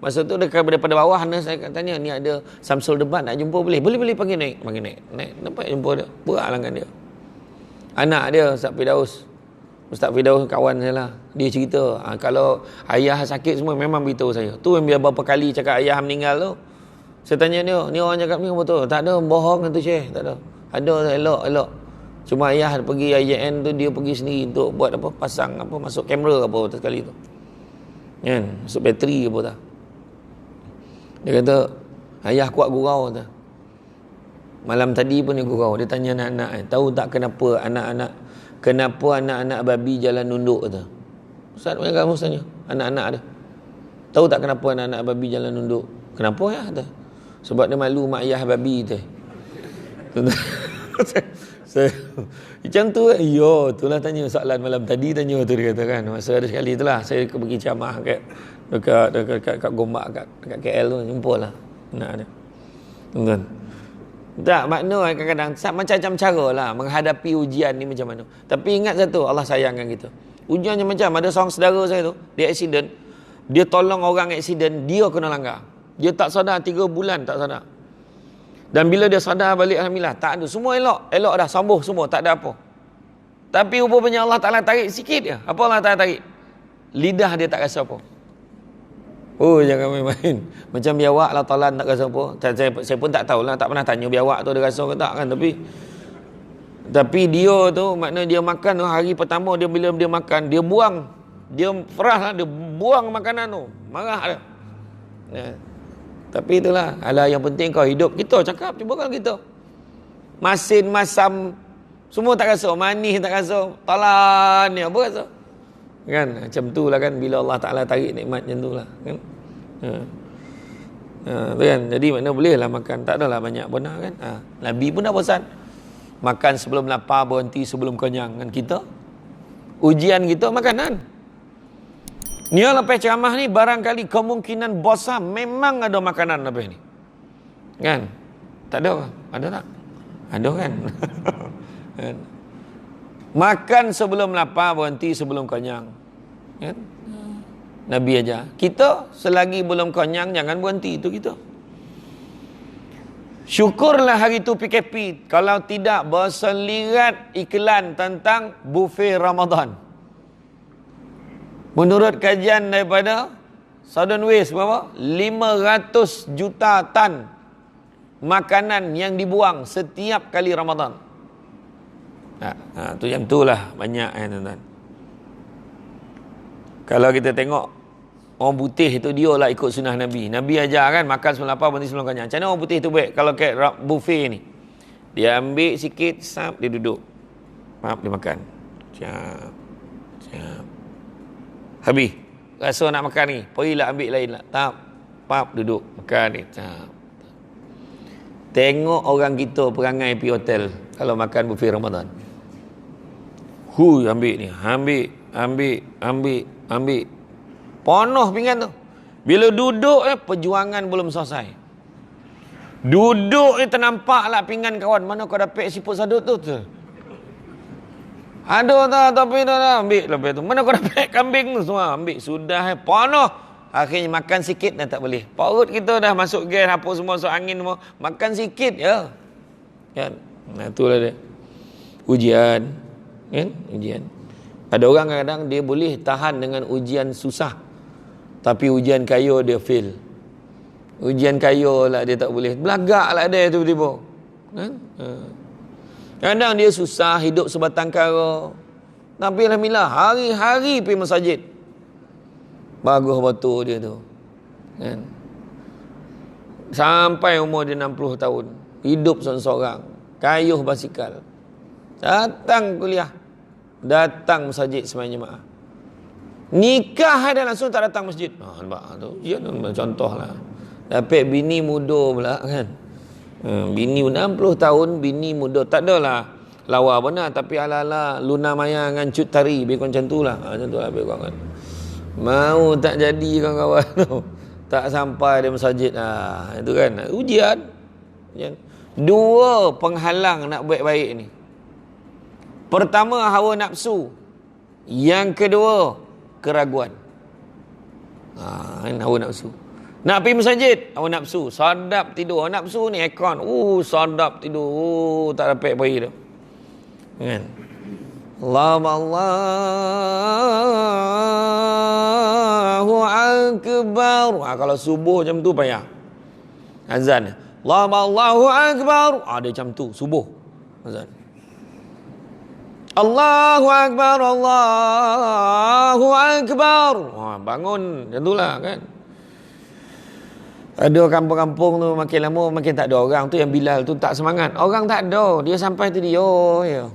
Masa tu daripada bawah saya tanya, ni ada Samsul Debat nak jumpa boleh? Boleh panggil naik. Nampak jumpa dia. Borak lah dengan dia. Anak dia Ustaz Firdaus kawan saya lah. Dia cerita, kalau ayah sakit semua memang beritahu saya. Tu yang berapa kali cakap ayah meninggal tu. Saya tanya dia, ni orang cakap ni betul? Tak ada, bohong tu Syekh, tak ada. Ada, elok. Cuma ayah pergi IJN tu, dia pergi sendiri untuk buat apa, pasang apa, masuk kamera apa sekali tu. Kan, masuk bateri apa tak. Dia kata, ayah kuat gurau tu. Malam tadi pun dia gurau. Dia tanya anak-anak, tahu tak kenapa anak-anak babi jalan nunduk tu? Ustaz punya kamu tanya, anak-anak dia. Tahu tak kenapa anak-anak babi jalan nunduk? Kenapa ya? Sebab dia malu mak ayah babi tu. Saya macam tu itulah tanya soalan malam tadi tanya tu dia kata kan. Masa ada sekali itulah saya pergi ceramah dekat Gombak dekat KL tu jumpalah anak dia. Tuan-tuan. Tak makna kadang-kadang macam-macam cara lah menghadapi ujian ni macam mana. Tapi ingat satu, Allah sayangkan kita. Ujian macam ada seorang saudara saya tu, dia accident. Dia tolong orang accident, dia kena langgar. Dia tak sadar 3 bulan tak sadar. Dan bila dia sadar balik alhamdulillah tak ada, semua elok dah sembuh semua, tak ada apa. Tapi rupanya Allah Taala tarik sikit je. Apa Allah Taala tarik? Lidah dia tak rasa apa. Oh jangan main-main. Macam biawak lah talan tak rasa apa. Saya pun tak tahulah, tak pernah tanya biawak tu dia rasa ke tak kan, tapi dia tu makna dia makan tu hari pertama dia bila dia makan dia buang. Dia ferah lah, dia buang makanan tu. Marah dia. Ya. Tapi itulah, alah yang penting kau hidup. Kita cakap, cuba kalau kita. masin, masam, semua tak rasa, manis tak rasa, talan ni apa rasa? Kan? Macam tu lah kan, bila Allah Ta'ala tarik nikmat macam tu lah. Kan? Tu kan? Jadi mana boleh lah makan, tak adalah banyak benar kan. Nabi pun dah bosan. Makan sebelum lapar, berhenti sebelum kenyang. Kan kita? Ujian kita makanan. Ni lepas ceramah ni, barangkali kemungkinan bosan memang ada makanan lepas ni. Kan? Tak ada? Ada tak? Ada kan? Makan sebelum lapar, berhenti sebelum kenyang. Kan? Nabi aja. Kita selagi belum kenyang jangan berhenti, itu kita. Syukurlah hari tu PKP. Kalau tidak berselirat iklan tentang buffet Ramadan. Menurut kajian daripada Southern Waste berapa? 500 juta tan makanan yang dibuang setiap kali Ramadan. Tu yang tu lah banyak tuan-tuan. Kalau kita tengok orang putih tu dia lah ikut sunnah Nabi. Nabi ajar kan makan sebelum lapar, berhenti sebelum kenyang. Macam mana orang putih tu baik? Kalau kat buffet ni, dia ambil sikit, sap, dia duduk. Maaf, dia makan. Siap. Habis. Rasa nak makan ni, pergilah ambil lain lah. Tap, pap, duduk. Makan ni. Tap. Tengok orang kita perangai pergi hotel kalau makan buffet Ramadan. Ambil ni. Ambil. Penuh pinggan tu. Bila duduk perjuangan belum selesai. Duduk ni ternampak lah pinggan kawan. Mana kau dapat siput sadut tu? Ada tak? Tapi dah ambil lepas tu. Mana kau dapat kambing tu semua? Ambil. Sudah penuh. Akhirnya makan sikit dah tak boleh. Perut kita dah masuk gas apa semua, masuk angin semua. Makan sikit ya. Kan? Itulah dia. Ujian. Kan? Ujian. Ada orang kadang-kadang dia boleh tahan dengan ujian susah. Tapi ujian kaya dia fail. Ujian kaya lah dia tak boleh. Belagak lah dia tiba-tiba. Kan? Kadang dia susah hidup sebatang kara. Tapi alhamdulillah hari-hari pergi masjid. Bagus betul dia tu. Kan? Sampai umur dia 60 tahun. Hidup seorang-seorang. Kayuh basikal. Datang kuliah. Datang masjid sembahyang jemaah. Nikah ada langsung tak datang masjid. Nampak tu. Ya, contoh lah. Dapat bini muda pula kan. Bini 60 tahun, bini muda. Tak adalah lawa benar. Tapi ala-ala Luna Maya dengan Cut Tari. Lebih macam tu lah. Macam tu lah lebih kurang kan. Mau tak jadi kawan-kawan tu. Tak sampai dia masjid. Itu kan. Ujian. Dua penghalang nak buat baik ni. Pertama, hawa nafsu. Yang kedua, keraguan. Hawa nafsu. Nak pergi masjid, hawa nafsu. Sadap tidur. Hawa nafsu ni aircon. Sadap tidur. Tak dapat pergi tu. Kan? Allahu Akbar. Kalau subuh macam tu payah. Azan. Allahu Akbar. Dia macam tu. Subuh. Azan. Allahu Akbar, Allahu Akbar. Bangun, macam itulah kan. Ada kampung-kampung tu makin lama makin tak ada orang tu, yang Bilal tu tak semangat. Orang tak ada, dia sampai tu dia. Ya.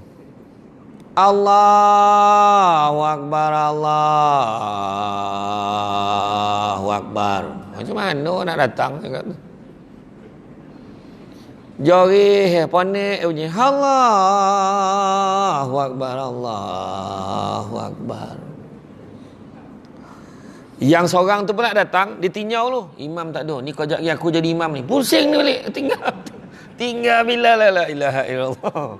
Allahu Akbar, Allahu Akbar. Macam mana nak datang dekat tu? Jari ponek bunyi Allahu Akbar, Allahu Akbar. Yang seorang tu pula datang, dia tinjau lu. Imam tak ada. Ni kau lagi aku jadi imam ni. Pusing ni balik. Tinggal bila la ilaha illallah.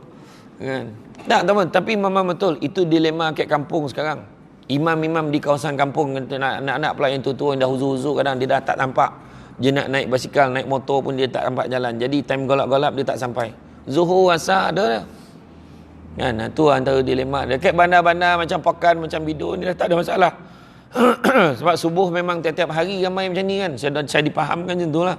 Kan? Tak teman, tapi memang betul itu dilema kat kampung sekarang. Imam-imam di kawasan kampung anak-anak pula yang tua-tua yang dah huzur-huzur kadang dia dah tak nampak. Dia nak naik basikal, naik motor pun dia tak nampak jalan. Jadi time golap-golap dia tak sampai. Zuhur, asar ada dah. Kan? Tu antara dilema. Dekat bandar-bandar macam Pekan, macam Bidun ni dah tak ada masalah. Sebab subuh memang tiap-tiap hari ramai macam ni kan. Saya dipahamkan macam tu lah.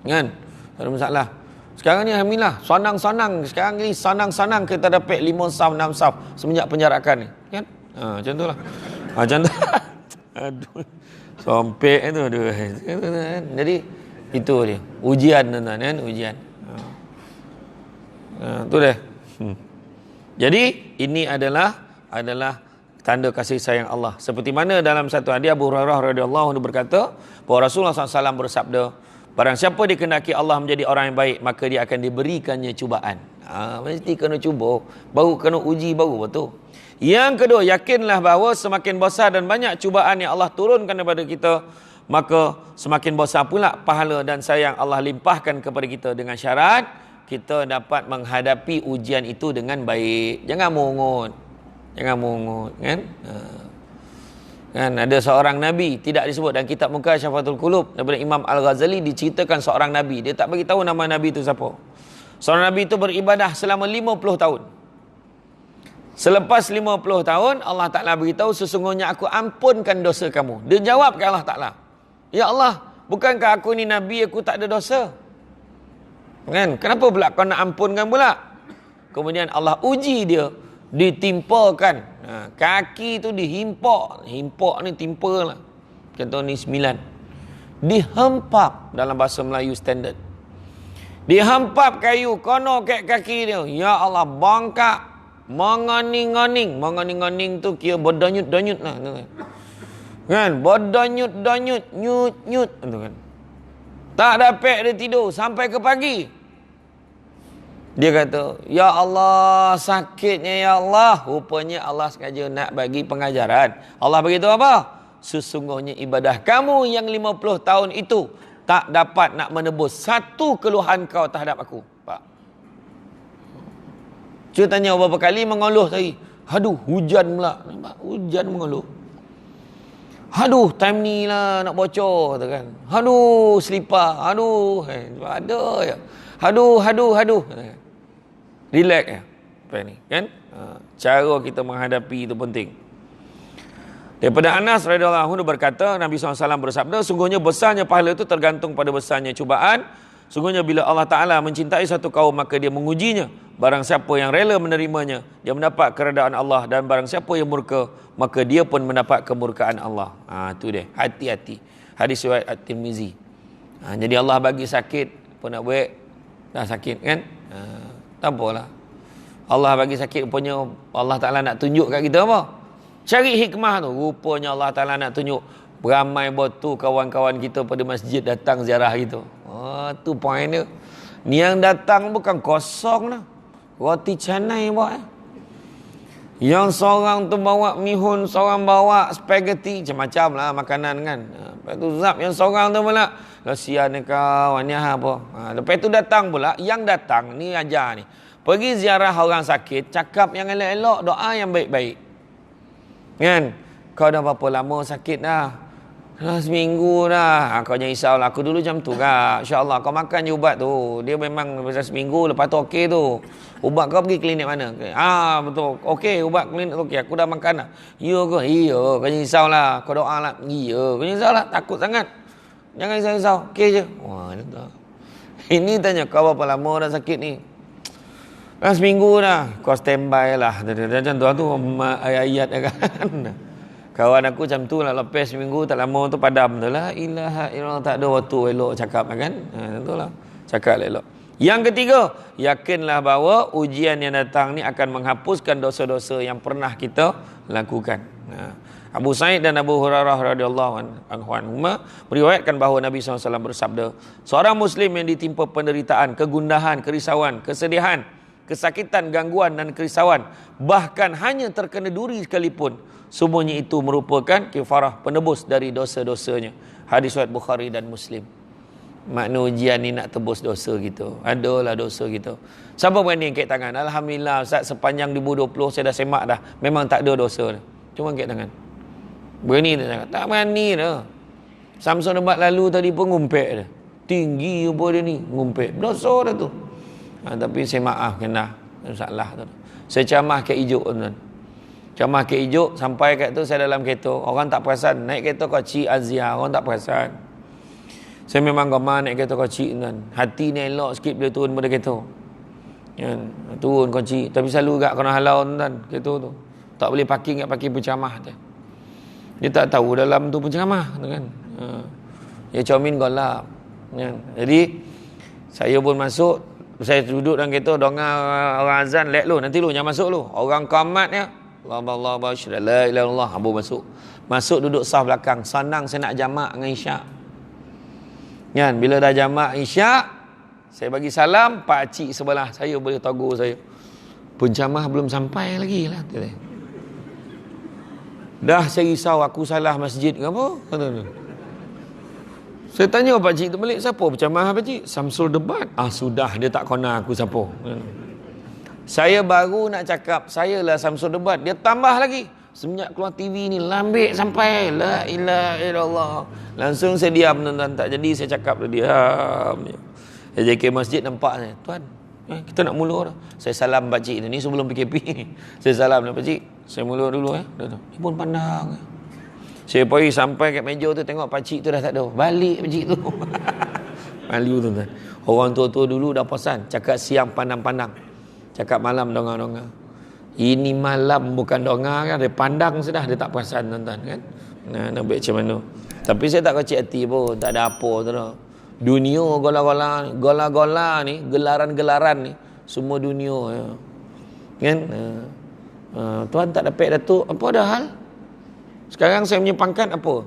Kan? Tak ada masalah. Sekarang ni alhamdulillah, sonang-sonang. Sekarang ni sonang-sonang kita dapat 5 saf, 6 saf semenjak penjarakan ni. Kan? Macam tu lah. Macam tu. Aduh. Sompek tu. Jadi itu dia. Ujian tuan-tuan kan, ujian. Tu dia. Jadi ini adalah tanda kasih sayang Allah. Seperti mana dalam satu hadis Abu Hurairah radhiyallahu anhu berkata, bahawa Rasulullah SAW bersabda, barang siapa dikehendaki Allah menjadi orang yang baik, maka dia akan diberikannya cubaan. Mesti kena cuba, baru kena uji, baru betul. Yang kedua, yakinlah bahawa semakin besar dan banyak cubaan yang Allah turunkan kepada kita, maka semakin besar pula pahala dan sayang Allah limpahkan kepada kita, dengan syarat kita dapat menghadapi ujian itu dengan baik. Jangan mungut kan. Kan ada seorang nabi tidak disebut dalam kitab Mukasyafatul Qulub daripada Imam Al-Ghazali, diceritakan seorang nabi, dia tak bagi tahu nama nabi itu siapa. Seorang nabi itu beribadah selama 50 tahun. Selepas 50 tahun Allah Ta'ala beritahu, sesungguhnya aku ampunkan dosa kamu. Dia jawab ke Allah Ta'ala, ya Allah, bukankah aku ni nabi, aku tak ada dosa? Kan? Kenapa pula kau nak ampunkan pula? Kemudian Allah uji dia, ditimpakan. Kaki tu dihimpak. Himpak ni timpa lah. Contoh ni 9. Dihempap dalam bahasa Melayu standard. Dihempap kayu, kono kek kaki dia. Ya Allah, bangkak. Mengoning-ngoning. Mengoning-ngoning tu kira berdonyut-donyut lah. Kan? Berdonyut-donyut. Nyut-nyut. Tu kan. Tak dapat dia tidur sampai ke pagi. Dia kata, ya Allah, sakitnya ya Allah. Rupanya Allah sengaja nak bagi pengajaran. Allah beritahu apa? Sesungguhnya ibadah kamu yang 50 tahun itu tak dapat nak menebus satu keluhan kau terhadap aku. Pak. Cuba tanya berapa kali mengeluh tadi. Aduh, hujan pula. Nampak? Hujan mengeluh. Aduh, time ni lah nak bocor tu kan. Aduh, selipar. Aduh, ada ya. Aduh. Relax ya. Apa ni kan? Cara kita menghadapi itu penting. Daripada Anas radhiyallahu anhu berkata, Nabi SAW bersabda, sungguhnya besarnya pahala itu tergantung pada besarnya cubaan. Sungguhnya bila Allah Ta'ala mencintai satu kaum, maka dia mengujinya. Barang siapa yang rela menerimanya, dia mendapat keredaan Allah. Dan barang siapa yang murka, maka dia pun mendapat kemurkaan Allah. Tu dia, hati-hati. Hadis riwayat At-Tirmizi. Jadi Allah bagi sakit, apa nak buat? Dah sakit kan? Tak apalah. Allah bagi sakit, rupanya Allah Ta'ala nak tunjuk kat kita apa? Cari hikmah tu. Rupanya Allah Ta'ala nak tunjuk, beramai botu kawan-kawan kita pada masjid datang ziarah kita. Tu point dia. Ni yang datang bukan kosong dah. Roti canai buat. Yang seorang tu bawa mihun, seorang bawa spaghetti, macam-macam lah makanan kan. Lepas tu zap, yang seorang tu pula, kasihan ni kau, ni apa. Lepas tu datang pula, yang datang ni ajar ni, pergi ziarah orang sakit, cakap yang elok-elok, doa yang baik-baik. Kan? Kau dah berapa lama sakit dah? Seminggu dah. Kau jangan risaulah. Aku dulu macam tu kak. InsyaAllah kau makan je ubat tu. Dia memang pasal seminggu, lepas tu okey tu. Ubat kau pergi klinik mana? Betul. Okey, ubat klinik okey. Aku dah makan dah. Ya ke? Iya. Kau jangan risaulah. Kau doa lah. Iya. Kau jangan risaulah. Takut sangat. Jangan risau. Okey je. Wah, ini tu. Ini tanya kau berapa lama dah sakit ni? Seminggu dah. Kau standby lah. Macam tu ayat-ayat kan. Kawan aku macam tu lah, lepas seminggu tak lama tu padam tu lah. Ilaha illallah, tak ada waktu elok cakap kan. Tentulah cakap elok. Yang ketiga, yakinlah bahawa ujian yang datang ni akan menghapuskan dosa-dosa yang pernah kita lakukan. Abu Sa'id dan Abu Hurairah radhiyallahu anhu meriwayatkan bahawa Nabi SAW bersabda, seorang Muslim yang ditimpa penderitaan, kegundahan, kerisauan, kesedihan, kesakitan, gangguan dan kerisauan, bahkan hanya terkena duri sekalipun, semuanya itu merupakan kafarah, penebus dari dosa-dosanya. Hadis riwayat Bukhari dan Muslim. Makna ujian ni nak tebus dosa kita. Adalah dosa kita. Siapa berani angkat tangan? Alhamdulillah Ustaz, sepanjang 2020 saya dah semak dah, memang tak ada dosa dah. Cuma angkat tangan. Berani tak cakap? Tak berani dah. Samson debat lalu tadi pun ngumpet dah. Tinggi apa dia ni, ngumpet. Dosa dah tu. Tapi saya maafkan dah. Salah tu. Saya camah ke hijau tuan. Camah ke hijau, sampai kat tu saya dalam kereta. Orang tak perasan. Naik kereta kocik Azia, orang tak perasan. Saya memang gamar naik kereta kocik tuan. Hati ni elok sikit bila turun pada kereta. Ya, turun kocik. Tapi selalu agak kena halau tuan kereta tu. Tak boleh parking kat parking pencamah tu. Dia tak tahu dalam tu pencamah tu kan. Ya, cermin golap. Ya. Jadi saya pun masuk, Saya duduk dalam kereta, dengar orang azan, let lu, nanti lu jangan masuk lu. Orang qamat ya. Allah asyhadu la ilaha illallah, Abu masuk. Masuk duduk saf belakang. Senang saya nak jamak dengan isyak. Kan, bila dah jamak isyak, saya bagi salam, pak cik sebelah saya boleh tegur saya. Pencamah belum sampai lagi lah. Dah saya risau aku salah masjid ke apa? Saya tanya pak cik tu balik, siapa pencamah pak cik? Samsul Debat. Sudah, dia tak kena aku siapa. Saya baru nak cakap, saya lah Samsul Debat. Dia tambah lagi. Semenjak keluar TV ni, lambik sampai. La ilaha illallah. Langsung saya diam, tuan-tuan. Tak jadi, saya cakap dia diam. JK Masjid nampak saya. Tuan, kita nak mula dah. Saya salam pakcik ni sebelum PKP. Saya salam dah pakcik. Saya mula dulu Dia pun pandang. Saya pergi sampai kat meja tu, tengok pakcik tu dah tak ada. Balik pakcik tu. Malu tuan-tuan. Orang tua-tua dulu dah pesan, cakap siang pandang-pandang, cakap malam dongar-dongar. Ini malam bukan dongar kan, dia pandang sudah, dia tak perasan tuan-tuan kan. Nak baik macam mana. Tapi saya tak kecil hati pun, tak ada apa tu dah. Dunia gola-gola ni, gelaran-gelaran ni, semua dunia ya. Kan? Tuan tak dapat Datuk, apa dah hal? Sekarang saya punya pangkat apa?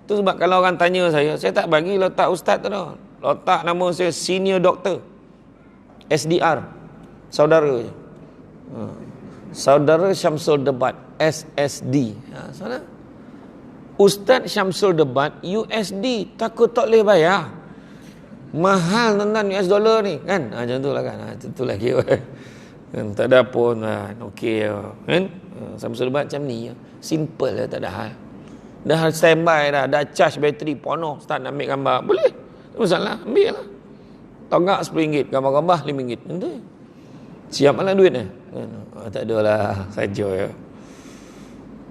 Tu sebab kalau orang tanya saya tak bagi letak ustaz tu dah. Letak nama saya senior doktor. SDR. Saudara je. Saudara Syamsul Debat, SSD. Saudara. Ustaz Syamsul Debat, USD, takut tak boleh bayar. Mahal tuan-tuan US dollar ni kan. Macam tu lah kan. Itu lagi kan, tak ada pun kan. Okey kan. Samsul Debat macam ni. Simple lah, tak ada hal. Dah standby dah, dah charge bateri penuh, start nak ambil gambar. Boleh. Tak masalah, ambil lah. Tonggak RM10, gambar-gambar RM5. Tentu. Siap malah duit ni. Tak ada lah, saja ya.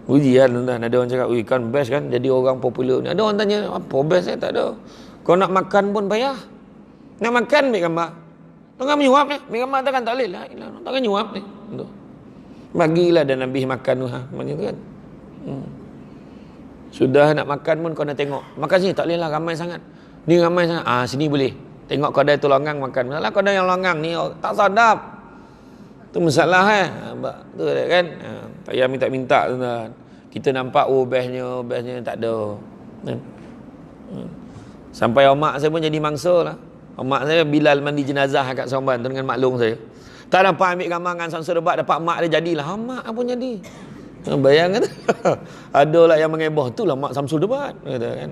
Ujian tuan-tuan. Ada orang cakap, kan best kan jadi orang popular ni. Ada orang tanya, apa best tak ada. Kau nak makan pun bayar. Nak makan ambil gambar. Tengah menyuap ni. Ambil gambar takkan tak boleh lah. Takkan nyuap ni. Bagilah dan Nabi makan tu. Macam tu kan. Sudah nak makan pun kau nak tengok. Makan sini tak boleh lah, ramai sangat. Ni ramai sangat. Sini boleh. Tengok kedai tu longang makan. Masalah kedai yang longang ni tak sadap. Tu masalah tu kan. Tak payah minta-minta tuan. Kita nampak bestnya tak ada. Sampai omak saya pun jadi mangsa lah. Omak saya Bilal mandi jenazah kat Somban tu dengan mak long saya. Tak dapat ambil gambar dengan Samsul Debat, dapat mak dia jadilah. Mak pun jadi. Bayangkan ada lah yang mengebah, tu lah mak Samsul Debat kata kan.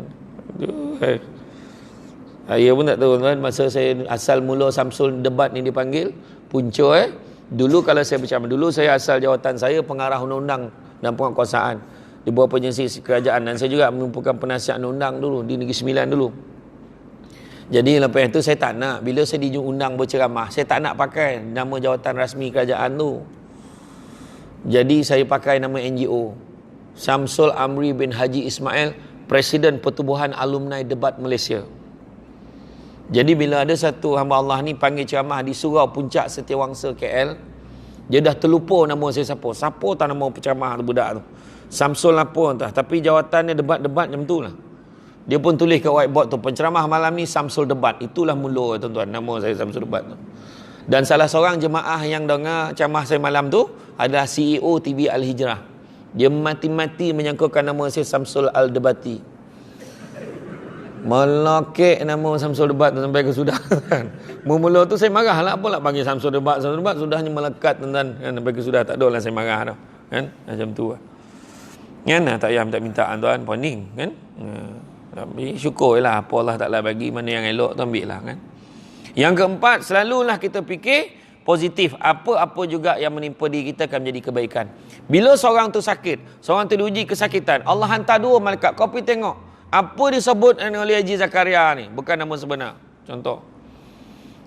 Saya pun tak tahu kan, masa saya asal mula Samsul Debat ni dipanggil punca dulu kalau saya bercakap dulu, saya asal jawatan saya pengarah undang-undang dan penguatkuasaan di bawah penyiasat kerajaan, dan saya juga merupakan penasihat undang dulu di Negeri Sembilan dulu. Jadi lepas itu saya tak nak, bila saya diundang berceramah, saya tak nak pakai nama jawatan rasmi kerajaan tu. Jadi saya pakai nama NGO, Syamsul Amri bin Haji Ismail, Presiden Pertubuhan Alumni Debat Malaysia. Jadi bila ada satu hamba Allah ni panggil ceramah di Surau Puncak Setiawangsa KL, dia dah terlupa nama saya siapa. Siapa tak nama penceramah tu budak tu. Samsul apa entah, tapi jawatannya debat-debat macam tu lah. Dia pun tulis kat whiteboard tu, penceramah malam ni Samsul Debat. Itulah mula tuan-tuan, nama saya Samsul Debat tu. Dan salah seorang jemaah yang dengar ceramah saya malam tu adalah CEO TV Al-Hijrah. Dia mati-mati menyangkakan nama saya Samsul Al-Debati. Melokek nama Samsul Debat tu sampai ke sudah kan. Mula tu saya marah lah, apalah panggil Samsul Debat. Samsul Debat sudahnya melekat tuan-tuan kan, sampai ke sudah tak ada lah saya marah dah kan. Macam tu lah. Kan tak payah minta-mintaan tuan, poning kan. Tapi syukurlah apa Allah Ta'ala bagi, mana yang elok tu ambil lah kan. Yang keempat, selalulah kita fikir positif. Apa-apa juga yang menimpa diri kita akan menjadi kebaikan. Bila seorang tu sakit, seorang tu diuji kesakitan, Allah hantar dua malaikat. Kau pergi tengok apa disebut oleh Haji Zakaria ni, bukan nama sebenar. Contoh,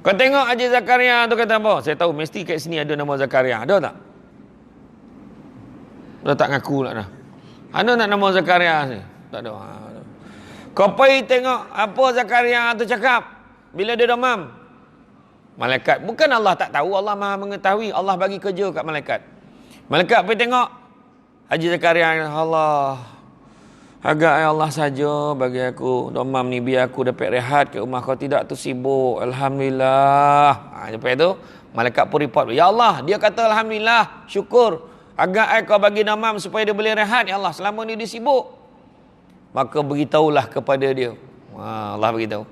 kau tengok Haji Zakaria tu kata apa? Saya tahu mesti kat sini ada nama Zakaria. Ada tak? Dah tak ngaku lah dah. Ada tak nama Zakaria ni? Tak ada. Kau pergi tengok apa Zakaria tu cakap bila dia demam. Malaikat, bukan Allah tak tahu, Allah Maha mengetahui. Allah bagi kerja kat malaikat. Malaikat pergi tengok Haji Zakaria, Allah, Agak ya Allah saja bagi aku domam ni, biar aku dapat rehat kat rumah. Kau tidak tu sibuk. Alhamdulillah. Lepas tu malaikat pun report, ya Allah, dia kata alhamdulillah, syukur. Agak kau bagi domam supaya dia boleh rehat ya Allah. Selama ni dia sibuk. Maka beritahulah kepada dia. Allah beritahu,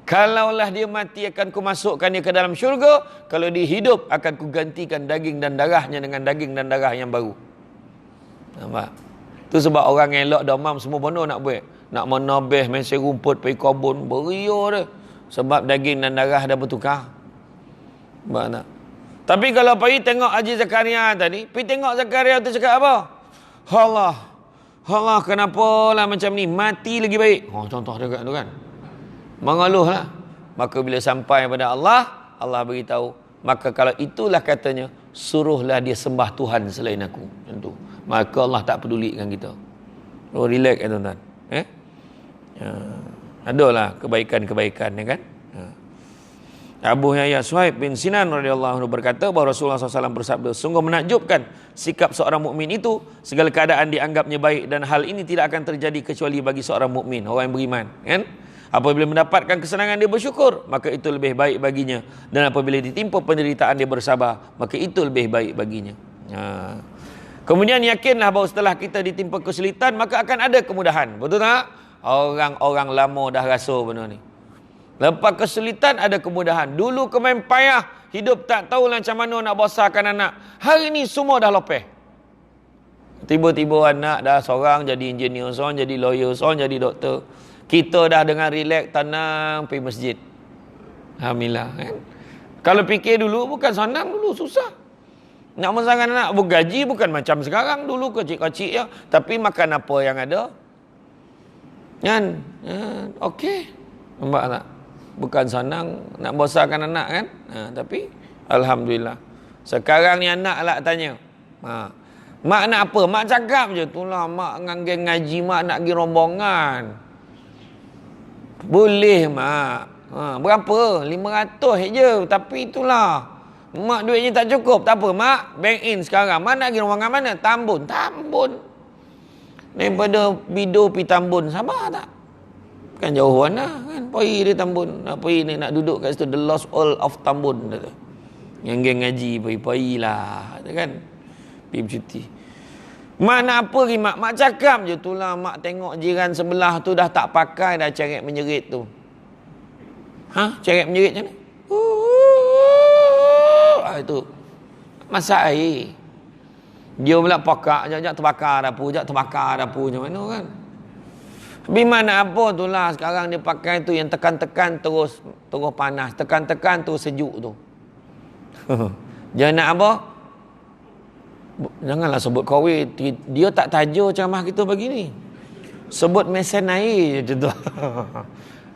kalaulah dia mati akan ku masukkan dia ke dalam syurga. Kalau dia hidup akan ku gantikan daging dan darahnya dengan daging dan darah yang baru. Nampak? Tu sebab orang elok domam semua benda nak buat. Nak menabih, mesir rumput, pergi kebun, beria dia. Sebab daging dan darah dah bertukar. Nampak tak? Tapi kalau pergi tengok Haji Zakaria tadi, pergi tengok Zakaria tu cakap apa? Allah, kenapa lah macam ni? Mati lagi baik. Contoh dekat tu kan. Mengeluh lah. Maka bila sampai pada Allah, Allah beritahu, maka kalau itulah katanya, suruhlah dia sembah Tuhan selain aku. Macam tu. Maka Allah tak peduli dengan kita. Oh, relax ya tuan-tuan. Adalah kebaikan-kebaikan ya kan. Abu Yahya Suhaib bin Sinan radhiyallahu anhu berkata bahawa Rasulullah SAW bersabda, sungguh menakjubkan sikap seorang mukmin itu, segala keadaan dianggapnya baik dan hal ini tidak akan terjadi kecuali bagi seorang mukmin, orang yang beriman, kan? Apabila mendapatkan kesenangan dia bersyukur, maka itu lebih baik baginya, dan apabila ditimpa penderitaan dia bersabar, maka itu lebih baik baginya. Kemudian yakinlah bahawa setelah kita ditimpa kesulitan, maka akan ada kemudahan. Betul tak? Orang-orang lama dah rasa benda ni. Lepas kesulitan ada kemudahan. Dulu kemain payah, hidup tak tahu macam mana nak besarkan anak. Hari ni semua dah lepas. Tiba-tiba anak dah seorang jadi engineer, seorang jadi lawyer, seorang jadi doktor. Kita dah dengan relax, tenang pergi masjid. Alhamdulillah kan? Kalau fikir dulu bukan senang, dulu susah. Nak membesarkan anak bergaji bukan macam sekarang, dulu kecil-kecil ya. Tapi makan apa yang ada. Kan? Okey. Nampak tak? Bukan senang nak besarkan anak kan. Tapi alhamdulillah. Sekarang ni anak lah tanya. Mak nak apa? Mak cakap je. Itulah mak dengan geng ngaji, mak nak pergi rombongan. Boleh mak. Berapa? 500 je. Tapi itulah. Mak duitnya tak cukup. Tak apa mak. Bank in sekarang. Mak nak pergi rombongan mana? Tambun. Daripada Bido pergi Tambun. Sabar tak? Kan jauh mana kan, pergi dia Tambun, nak pergi ni, nak duduk kat situ, the lost all of Tambun kata. Yang geng ngaji pergilah kan, pergi bercuti. Mak nak apa lagi mak? Mak cakap je, itulah mak tengok jiran sebelah tu dah tak pakai dah ceret menjerit tu. Ceret menjerit macam ni? Itu masak air. Dia pula pakak, jap terbakar dapur macam mana kan. Tapi mana apa tu lah, sekarang dia pakai tu yang tekan-tekan terus panas, tekan-tekan tu sejuk tu. Jangan nak apa? Janganlah sebut kowe, dia tak taja ceramah kita begini. Sebut mesin air je tu.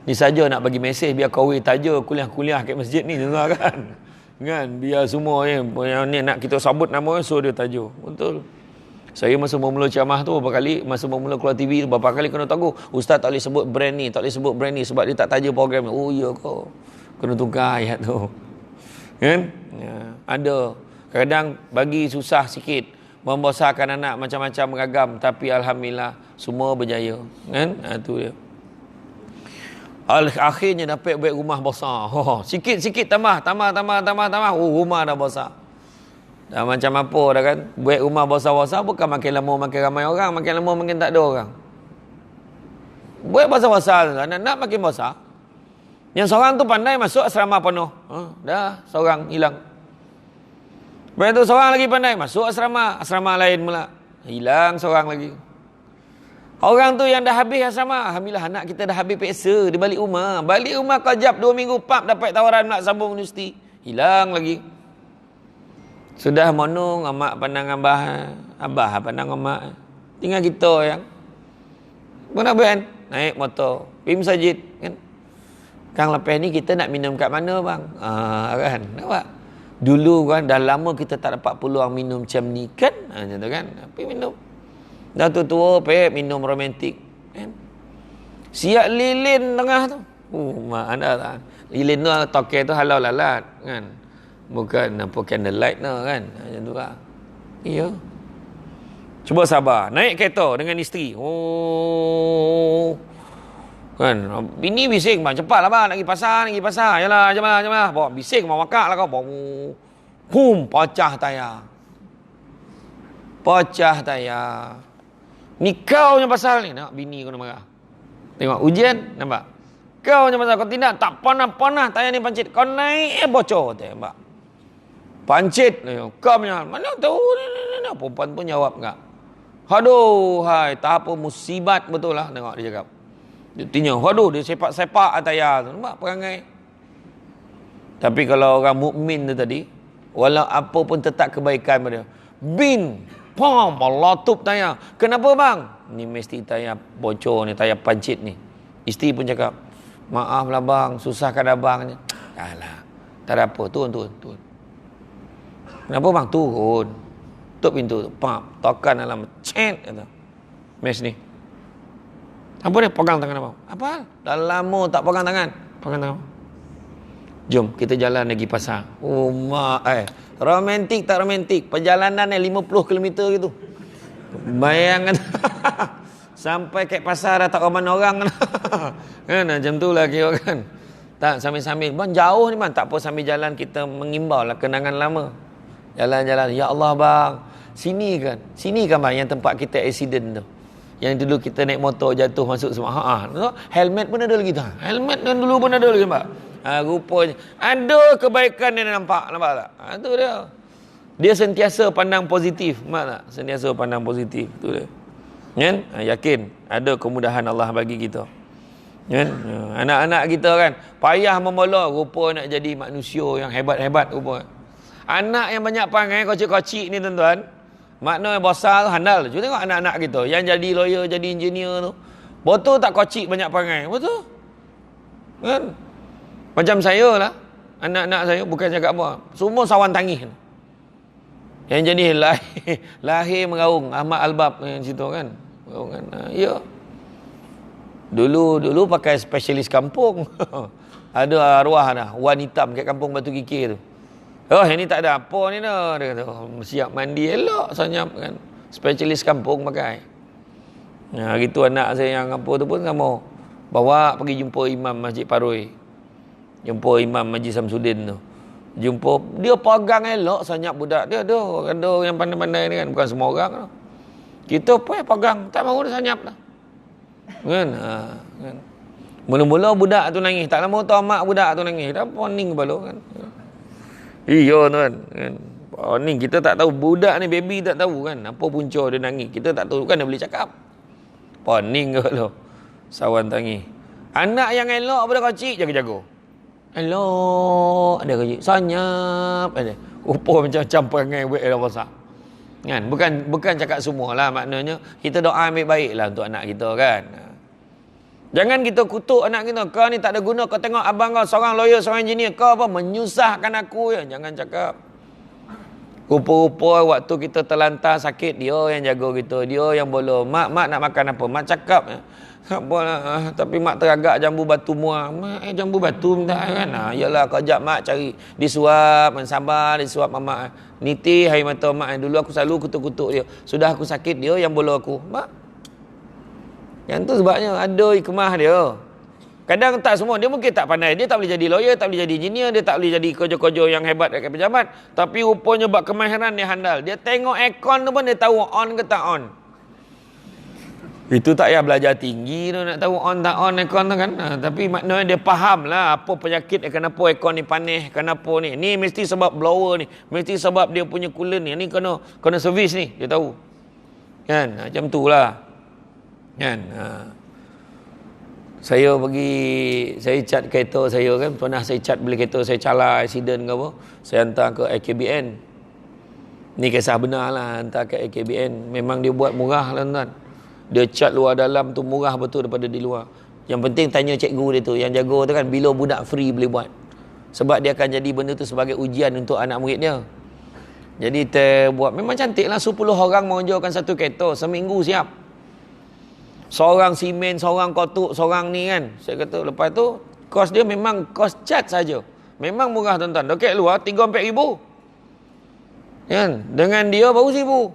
Ni saja nak bagi mesej biar kowe taja kuliah-kuliah kat masjid ni tu kan. Kan biar semua ni nak kita sebut nama so dia taja. Betul. Saya masa mula ceramah tu berapa kali, masa mula keluar TV tu berapa kali kena tahu, ustaz tak boleh sebut brand ni, tak boleh sebut brand ni sebab dia tak taja program ni. Oh ya kau. Kena tukar ayat tu. Kan? Ya, ada. Kadang bagi susah sikit membesarkan anak macam-macam beragam, tapi alhamdulillah semua berjaya. Kan? Tu dia. Akhirnya dapat buat rumah besar. Sikit-sikit tambah. Oh, rumah dah besar. Dah macam apa dah kan. Buat rumah besar-besar bukan makin lama makin ramai orang, makin lama makin tak ada orang. Buat besar-besar, anak-anak makin besar. Yang seorang tu pandai masuk asrama penuh. Dah seorang hilang. Lepas tu seorang lagi pandai masuk asrama lain pula. Hilang seorang lagi. Orang tu yang dah habis asrama, alhamdulillah anak kita dah habis peksa, dia balik rumah. Balik rumah kejap 2 minggu pap dapat tawaran nak sambung universiti. Hilang lagi. Sudah monong, mak pandang abah pandang mak. Tinggal kita yang nak buat naik motor, pergi masjid kan. Kang lepas ni kita nak minum kat mana bang? Kan. Nampak? Dulu kan dah lama kita tak dapat peluang minum macam ni kan. Macam tu kan. Pergi minum. Dah tua-tua pergi minum romantik kan. Siap lilin tengah tu. Mak anda tak. Lilin tu tokel tu halau lalat kan. Bukan apa candlelight no kan. Macam tu lah. Ya. Cuba sabar. Naik kereta dengan isteri. Oh. Kan. Bini bising bang. Cepatlah bang. Nak pergi pasar. Nak pergi pasar. Yalah. Jemaah. Bawa bising. Bawa wakak lah kau. Pum. Pecah tayar. Pecah tayar. Ni kau yang pasal ni. Nak bini kau nak marah. Tengok. Ujian. Nampak. Kau yang pasal. Kau tidak. Tak panah-panah tayar ni pancit. Kau naik bocor. Nampak. Pancit. Kau punya. Mana tahu. Perempuan pun jawab enggak. Aduh. Hai. Tak apa. Musibat betul lah. Tengok dia cakap. Dia tanya, waduh, dia sepak-sepak tayar tu. Nampak perangai. Tapi kalau orang mukmin tu tadi, walau apa pun tetap kebaikan pada. Bin, pom, Allah tup tayar. Kenapa bang? Ni mesti tayar bocor ni, tayar pancit ni. Isteri pun cakap, maaflah bang, susahkan abang. Alah, tak ada apa, turun. Kenapa bang? Turun. Tutup pintu tu, pam, tokan dalam, cet, kata. Mes ni. Apa dia? Pegang tangan abang. Apa? Dah lama tak pegang tangan. Pegang tangan. Jom, kita jalan lagi pasar. Oh, mak. Romantik tak romantik? Perjalanan 50 km gitu. Bayangkan. Sampai ke pasar dah tak ramai orang. Kan, macam tu lah kira kan. Tak, sambil-sambil. Bang, jauh ni bang. Tak apa, sambil jalan kita mengimbau lah kenangan lama. Jalan-jalan. Ya Allah bang. Sini kan bang yang tempat kita accident tu. Yang dulu kita naik motor jatuh masuk semua. Helmet pun ada lagi tu. Helmet kan dulu pun ada lagi nampak. Rupanya ada kebaikan yang nampak tak? Tu dia. Dia sentiasa pandang positif, nampak tak? Sentiasa pandang positif, tu dia. Kan? Yakin ada kemudahan Allah bagi kita. Kan? Anak-anak kita kan payah memolok, rupa nak jadi manusia yang hebat-hebat rupa. Anak yang banyak perangai kocik-kocik ni tuan-tuan, makna yang besar handal. Cuba tengok anak-anak kita yang jadi lawyer, jadi engineer tu. Betul tak kocik banyak perangai? Betul. Kan? Macam saya lah. Anak-anak saya bukan cakap apa. Semua sawan tangih. Yang jadi lahir mengaung. Ahmad Albab yang situ kan. Mengaung kan. Ya. Dulu pakai spesialis kampung. Ada arwah dah. Wan hitam kat kampung Batu Kikir tu. Oh, ini tak ada apa ni dah. Dia kata, siap mandi elok, senyap kan. Spesialis kampung pakai. Hari tu anak saya yang apa tu pun sama. Bawa pergi jumpa imam Masjid Paroi. Jumpa imam Majlis Samsudin tu. Jumpa, dia pegang elok senyap budak. Dia ada yang pandai-pandai ni kan. Bukan semua orang tu. Kita pun pegang. Tak mahu dia senyap dah. Kan? Kan? Mula-mula budak tu nangis. Tak lama tu mak budak tu nangis. Dah poning kepala kan. Iya tuan kan. Ni kita tak tahu budak ni baby tak tahu kan apa punca dia nangis. Kita tak tahu kan dia boleh cakap. Poning ke lo. Sawan tangi. Anak yang elok pada kecil jaga-jaga. Elok ada kecil. Senyap ada. Rupa macam perangai buat elok besar. Kan bukan cakap semualah maknanya kita doa ambil baiklah untuk anak kita kan. Jangan kita kutuk anak kita. Kau ni tak ada guna. Kau tengok abang kau seorang lawyer, seorang engineer. Kau apa? Menyusahkan aku ya. Jangan cakap. Rupa-rupa waktu kita terlantar sakit, dia yang jaga kita. Dia yang boleh. Mak nak makan apa? Mak cakap. Tapi mak teragak jambu batu muah. Mak jambu batu minta kan? Yalah kau ajak mak cari. Disuap. Sabar disuap mak. Niti hai mata mak. Dulu aku selalu kutuk-kutuk dia. Sudah aku sakit, dia yang boleh aku. Mak. Yang tu sebabnya ada hikmah dia. Kadang tak semua. Dia mungkin tak pandai. Dia tak boleh jadi lawyer, tak boleh jadi engineer, dia tak boleh jadi kerja-kerja yang hebat dekat pejabat. Tapi rupanya buat kemahiran dia handal. Dia tengok aircon tu pun dia tahu on ke tak on. Itu tak payah belajar tinggi tu nak tahu on tak on aircon tu kan. Tapi maknanya dia faham lah apa penyakit, kenapa aircon ni panas, kenapa ni. Ni mesti sebab blower ni. Mesti sebab dia punya coolant ni. Ni kena servis ni. Dia tahu. Kan? Macam tu lah. Kan? Saya cat kereta saya kan, pernah saya cat beli kereta saya cala accident ke apa, saya hantar ke AKBN. Ni kisah benar lah, hantar ke AKBN. Memang dia buat murah lah tuan. Dia cat luar dalam tu murah betul daripada di luar. Yang penting tanya cikgu dia tu, yang jaga tu kan, bila budak free boleh buat. Sebab dia akan jadi benda tu sebagai ujian untuk anak murid dia. Jadi kita buat, memang cantik lah 10 orang mengerjakan satu kereta, seminggu siap. Seorang simen, seorang kotuk, seorang ni kan. Saya kata lepas tu kos dia memang kos cat saja. Memang murah tuan-tuan. Dekat luar 3-4 ribu. Kan? Dengan dia baru 1,000.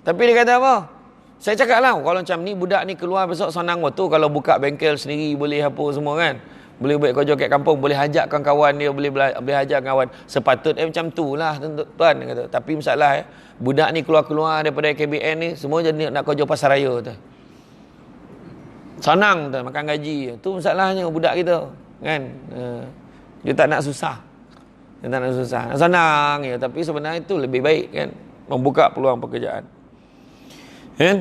Tapi dia kata apa? Saya cakap lah, kalau macam ni budak ni keluar besok senang waktu, kalau buka bengkel sendiri boleh apa semua kan. Boleh buat kerja kat kampung, boleh hajakkan kawan dia, boleh hajakkan kawan. Sepatutnya macam tu lah tuan kata. Tapi masalah budak ni keluar-keluar daripada KBN ni semua jadi nak kerja pasar raya tu. Senang tu makan gaji. Tu masalahnya budak kita kan. Dia tak nak susah. Dia tak nak susah. Senang ya, tapi sebenarnya itu lebih baik kan, membuka peluang pekerjaan.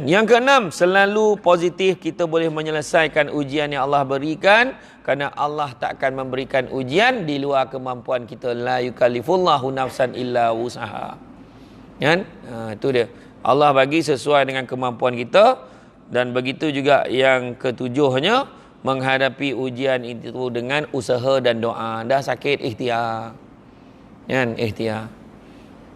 Yang keenam, selalu positif kita boleh menyelesaikan ujian yang Allah berikan, kerana Allah tak akan memberikan ujian di luar kemampuan kita. La yukallifullahu nafsan illa wus'aha. Kan? Itu dia. Allah bagi sesuai dengan kemampuan kita. Dan begitu juga yang ketujuhnya, menghadapi ujian itu dengan usaha dan doa. Dah sakit, ikhtiar. Kan? Ikhtiar.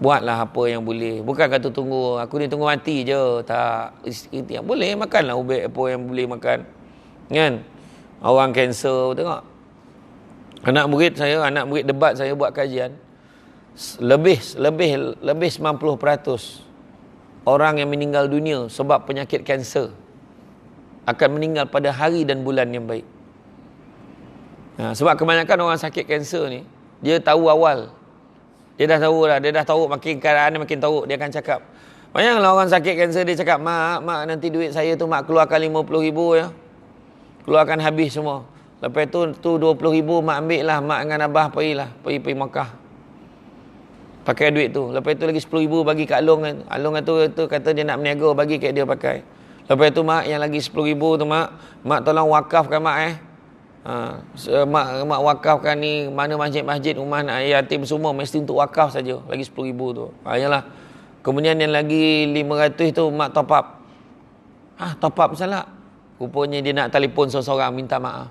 Buatlah apa yang boleh. Bukan kata tunggu, aku ni tunggu mati je. Tak. Ikhtiar. Boleh makanlah ubat apa yang boleh makan. Kan? Orang kanser, tengok. Anak murid debat saya buat kajian. Lebih 90% orang yang meninggal dunia sebab penyakit kanser akan meninggal pada hari dan bulan yang baik. Sebab kebanyakan orang sakit kanser ni, dia tahu awal. Dia dah tahu makin keadaan dia makin tahu, dia akan cakap. Bayanglah orang sakit kanser dia cakap, mak nanti duit saya tu mak keluarkan 50,000 ya. Keluarkan habis semua. Lepas tu 20,000 mak ambil lah, mak dengan abah pergi Makkah. Pakai duit tu. Lepas tu lagi 10,000 bagi kat Along. Along tu kata dia nak berniaga, bagi kat dia pakai. Lepas tu mak yang lagi 10,000 tu mak tolong wakafkan mak mak wakafkan ni, mana masjid-masjid rumah anak yatim semua mesti untuk wakaf saja, lagi 10,000 tu. Yalah. Kemudian yang lagi 500 tu mak top up. Top up salah. Rupanya dia nak telefon seseorang minta maaf.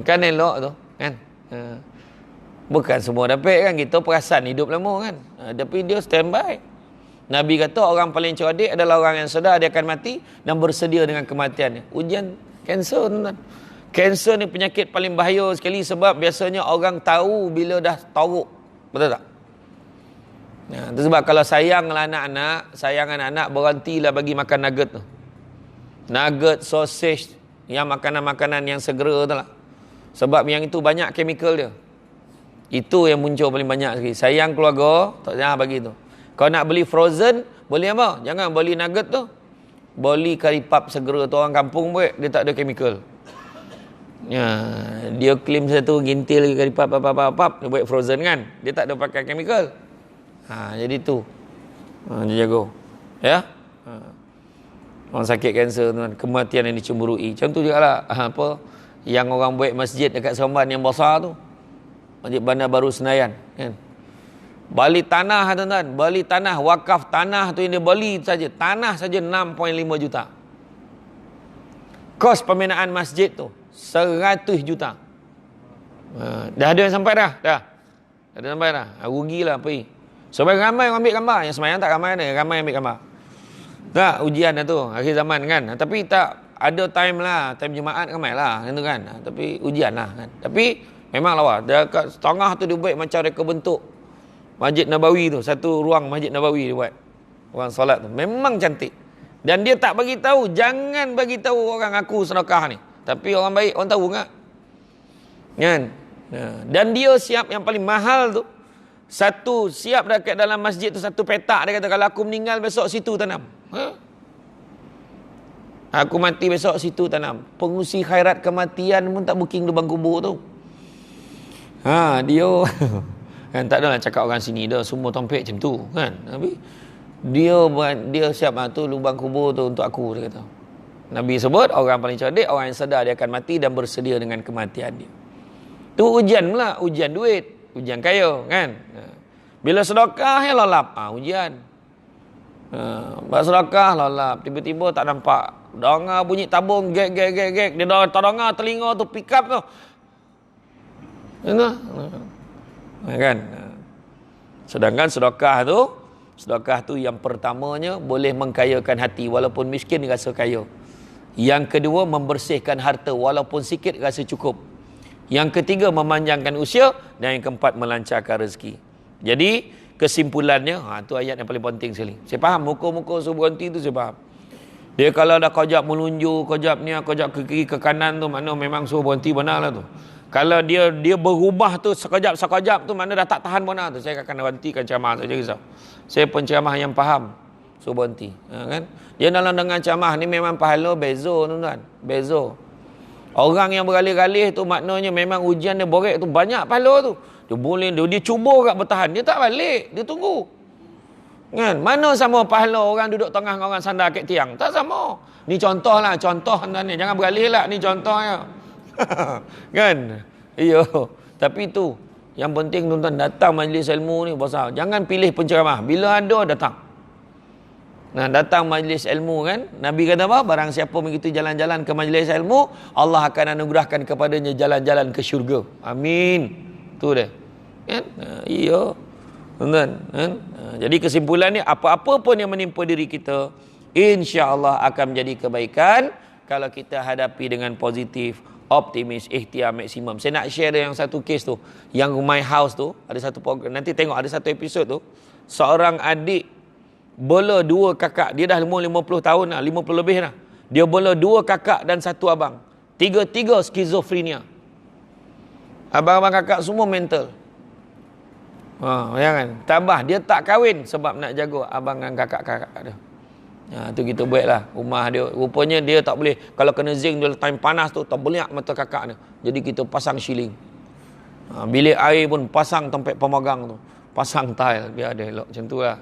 Kan elok tu kan. Bukan semua dapat kan, kita perasan hidup lama kan. Tapi dia standby. Nabi kata orang paling cerdik adalah orang yang sedar dia akan mati dan bersedia dengan kematiannya. Ujian kanser tuan-tuan. Kanser ni penyakit paling bahaya sekali sebab biasanya orang tahu bila dah teruk. Betul tak? Itu sebab kalau sayanglah anak-anak, berhentilah bagi makan nugget tu. Nugget, sausage, yang makanan-makanan yang segera tu lah. Sebab yang itu banyak chemical dia. Itu yang muncul paling banyak sekali. Sayang keluarga, tak jangan bagi tu. Kalau nak beli frozen, boleh apa? Jangan beli nugget tu. Beli karipap segera tu, orang kampung buat, dia tak ada chemical. Dia claim satu gintil karipap apa dia buat frozen kan. Dia tak ada pakai chemical. Jadi tu. Dia jaga. Ya? Orang sakit kanser tuan, kematian yang dicemburui. Macam tu jugalah yang orang buat masjid dekat Seremban yang besar tu. Masjid Bandar Baru Senayan kan. Beli tanah tuan-tuan, beli tanah, wakaf tanah tu yang dia beli saja, tanah saja 6.5 juta. Kos pembinaan masjid tu 100 juta. Dah ada yang sampai dah? Dah ada sampai dah? Rugilah pergi. Sebab ramai yang ambil gambar, yang semayang tak ramai ada, ramai yang ambil gambar. Tak, ujian dah tu, akhir zaman kan. Tapi tak ada time lah, time Jumaat ramai lah kan. Tapi ujian lah kan. Tapi memang lawa, dekat setengah tu dia buat macam reka bentuk Masjid Nabawi tu, satu ruang Masjid Nabawi dia buat. Orang solat tu memang cantik. Dan dia tak bagi tahu, jangan bagi tahu orang aku sedekah ni. Tapi orang baik, orang tahu enggak? Kan? Dan dia siap yang paling mahal tu. Satu siap dekat dalam masjid tu satu petak, dia kata kalau aku meninggal besok situ tanam. Aku mati besok situ tanam. Pengusi khairat kematian pun tak booking lubang kubur tu. Dia kan tak adalah cakap orang sini dah semua tompek macam tu kan. Tapi dia siap tu lubang kubur tu untuk aku, dia kata. Nabi sebut orang paling cerdik orang yang sedar dia akan mati dan bersedia dengan kematian dia. Tu ujian pula, ujian duit, ujian kaya kan. Bila sedekah yang lalap, ujian. Buat sedekah lalap, tiba-tiba tak nampak. Dengar bunyi tabung gek. Dia dah terdengar telinga tu pick up tu. Kan? Sedangkan sedekah tu yang pertamanya boleh mengkayakan hati walaupun miskin rasa kaya. Yang kedua membersihkan harta walaupun sikit rasa cukup. Yang ketiga memanjangkan usia dan yang keempat melancarkan rezeki. Jadi kesimpulannya, tu ayat yang paling penting sekali. Saya faham muka-muka suruh berhenti tu, saya faham. Dia kalau dah kojap melunjuk, kojap ni, kojap ke kiri, ke kanan tu, makna memang suruh berhenti benar lah tu. Kalau dia berubah tu sekejap tu, mana dah tak tahan benar tu, saya akan berhentikan ceramah, saja risau. Saya penceramah yang faham, suruh berhenti. Kan? Dia dalam dengan ceramah ni memang pahala bezo tuan-tuan, bezo. Orang yang beralih-alih tu maknanya memang ujian dia borek tu banyak pahala tu. Dia cuba kat bertahan, dia tak balik, dia tunggu. Kan? Mana sama pahala orang duduk tengah dengan orang sandar kat tiang? Tak sama. Ni contoh tuan ni. Jangan beralih lah, ni contohnya. Kan? Iya. Tapi tu yang penting tuan-tuan datang majlis ilmu ni besar. Jangan pilih penceramah. Bila ada datang. Nah, datang majlis ilmu kan. Nabi kata apa? Barang siapa mengikuti jalan-jalan ke majlis ilmu, Allah akan anugerahkan kepadanya jalan-jalan ke syurga. Amin. Tu dia. Kan? Iya. Tuan-tuan, kan? Jadi kesimpulan ni, apa-apa pun yang menimpa diri kita, insya-Allah akan menjadi kebaikan kalau kita hadapi dengan positif, optimis, ikhtiar maksimum. Saya nak share yang satu kes tu, yang My House tu, ada satu program, nanti tengok ada satu episod tu, seorang adik bela dua kakak, dia dah umur 50 tahun dah, 50 lebih dah. Dia bela dua kakak dan satu abang. Tiga-tiga skizofrenia. Abang-abang kakak semua mental. Jangan. Tabah, dia tak kahwin sebab nak jaga abang dan kakak-kakak dia. Tu kita buatlah rumah dia. Rupanya dia tak boleh, kalau kena zinc dia time panas tu terbeliak mata kakak dia. Jadi kita pasang shieling. Bilik air pun pasang tempat pemagang tu. Pasang tile biar ada elok macam tu lah.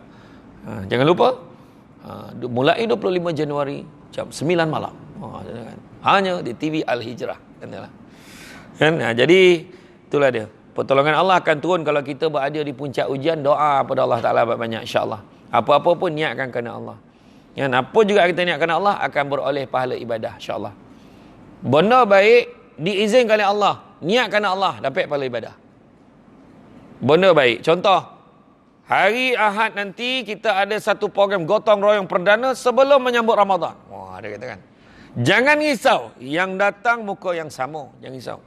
Jangan lupa mulai 25 Januari jam 9 malam. Hanya di TV Al-Hijrah. Kan? Jadi itulah dia. Pertolongan Allah akan turun kalau kita berada di puncak ujian. Doa pada Allah Ta'ala banyak insya-Allah. Apa-apa pun niatkan kerana Allah. Yang apa juga kita niat kerana Allah akan beroleh pahala ibadah insya-Allah. Benda baik diizinkan oleh Allah, niat kerana Allah dapat pahala ibadah. Benda baik. Contoh, hari Ahad nanti kita ada satu program gotong royong perdana sebelum menyambut Ramadan. Wah, dia katakan. Jangan risau, yang datang muka yang sama, jangan risau.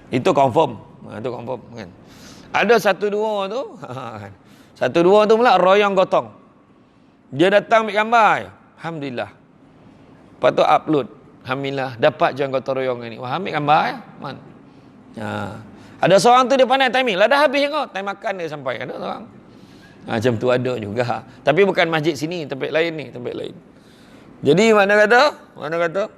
Itu confirm. Itu confirm kan. Ada satu dua tu pula royong gotong. Dia datang ambil gambar. Alhamdulillah. Lepas tu upload. Alhamdulillah dapat je gotong royong ni. Wah, ambil gambar ya. Man. Ada seorang tu dia pandai timing. Lah dah habis kau. Time makan dia sampai. Ada seorang. Macam tu ada juga. Tapi bukan masjid sini, tempat lain ni, tempat lain. Jadi mana kata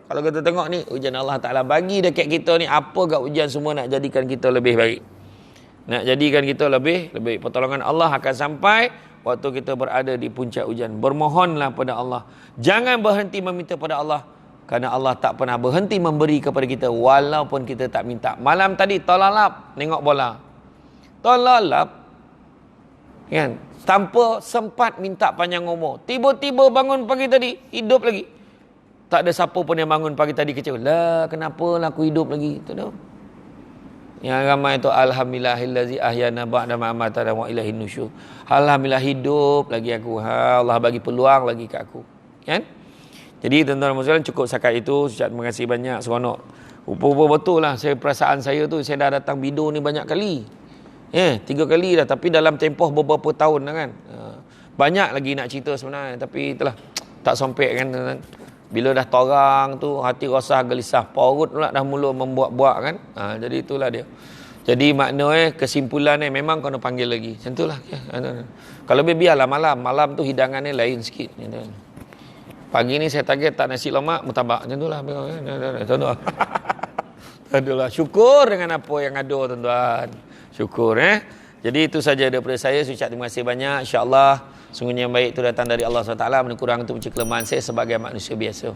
kalau kita tengok ni ujian Allah Ta'ala bagi dekat kita ni, apa gak ujian semua nak jadikan kita lebih baik, nak jadikan kita lebih pertolongan Allah akan sampai waktu kita berada di puncak ujian. Bermohonlah pada Allah, jangan berhenti meminta pada Allah, kerana Allah tak pernah berhenti memberi kepada kita walaupun kita tak minta. Malam tadi tolalap tengok bola, tolalap kan, tanpa sempat minta panjang umur. Tiba-tiba bangun pagi tadi, hidup lagi. Tak ada siapa pun yang bangun pagi tadi kecewa. Lah, kenapa lah aku hidup lagi? Tak ada. Yang ramai itu, alhamdulillahillazi ahyana ba'da ma amatana wa ilaihin nusyur. Alhamdulillah hidup lagi aku. Allah bagi peluang lagi kat aku. Kan? Jadi tuan-tuan muslimin, cukup setakat itu. Terima kasih banyak, seronok. Rupa-rupa betul lah. Perasaan saya tu, saya dah datang bido ni banyak kali. 3 kali dah, tapi dalam tempoh beberapa tahun dah kan. Banyak lagi nak cerita sebenarnya, tapi itulah tak sampai kan. Bila dah torang tu, hati rasa gelisah, perut pula dah mula membuat-buat kan. Jadi itulah dia. Jadi makna kesimpulan memang kena panggil lagi. Macam itulah. Kalau lebih biarlah malam tu hidangannya lain sikit. Pagi ni saya target tak nasi lemak, murtabak. Macam itulah. Adalah syukur dengan apa yang ada tuan-tuan. Syukur Jadi itu saja daripada saya. Saya ucap terima kasih banyak. InsyaAllah sungguhnya yang baik itu datang dari Allah SWT. Kurang itu kelemahan saya sebagai manusia biasa.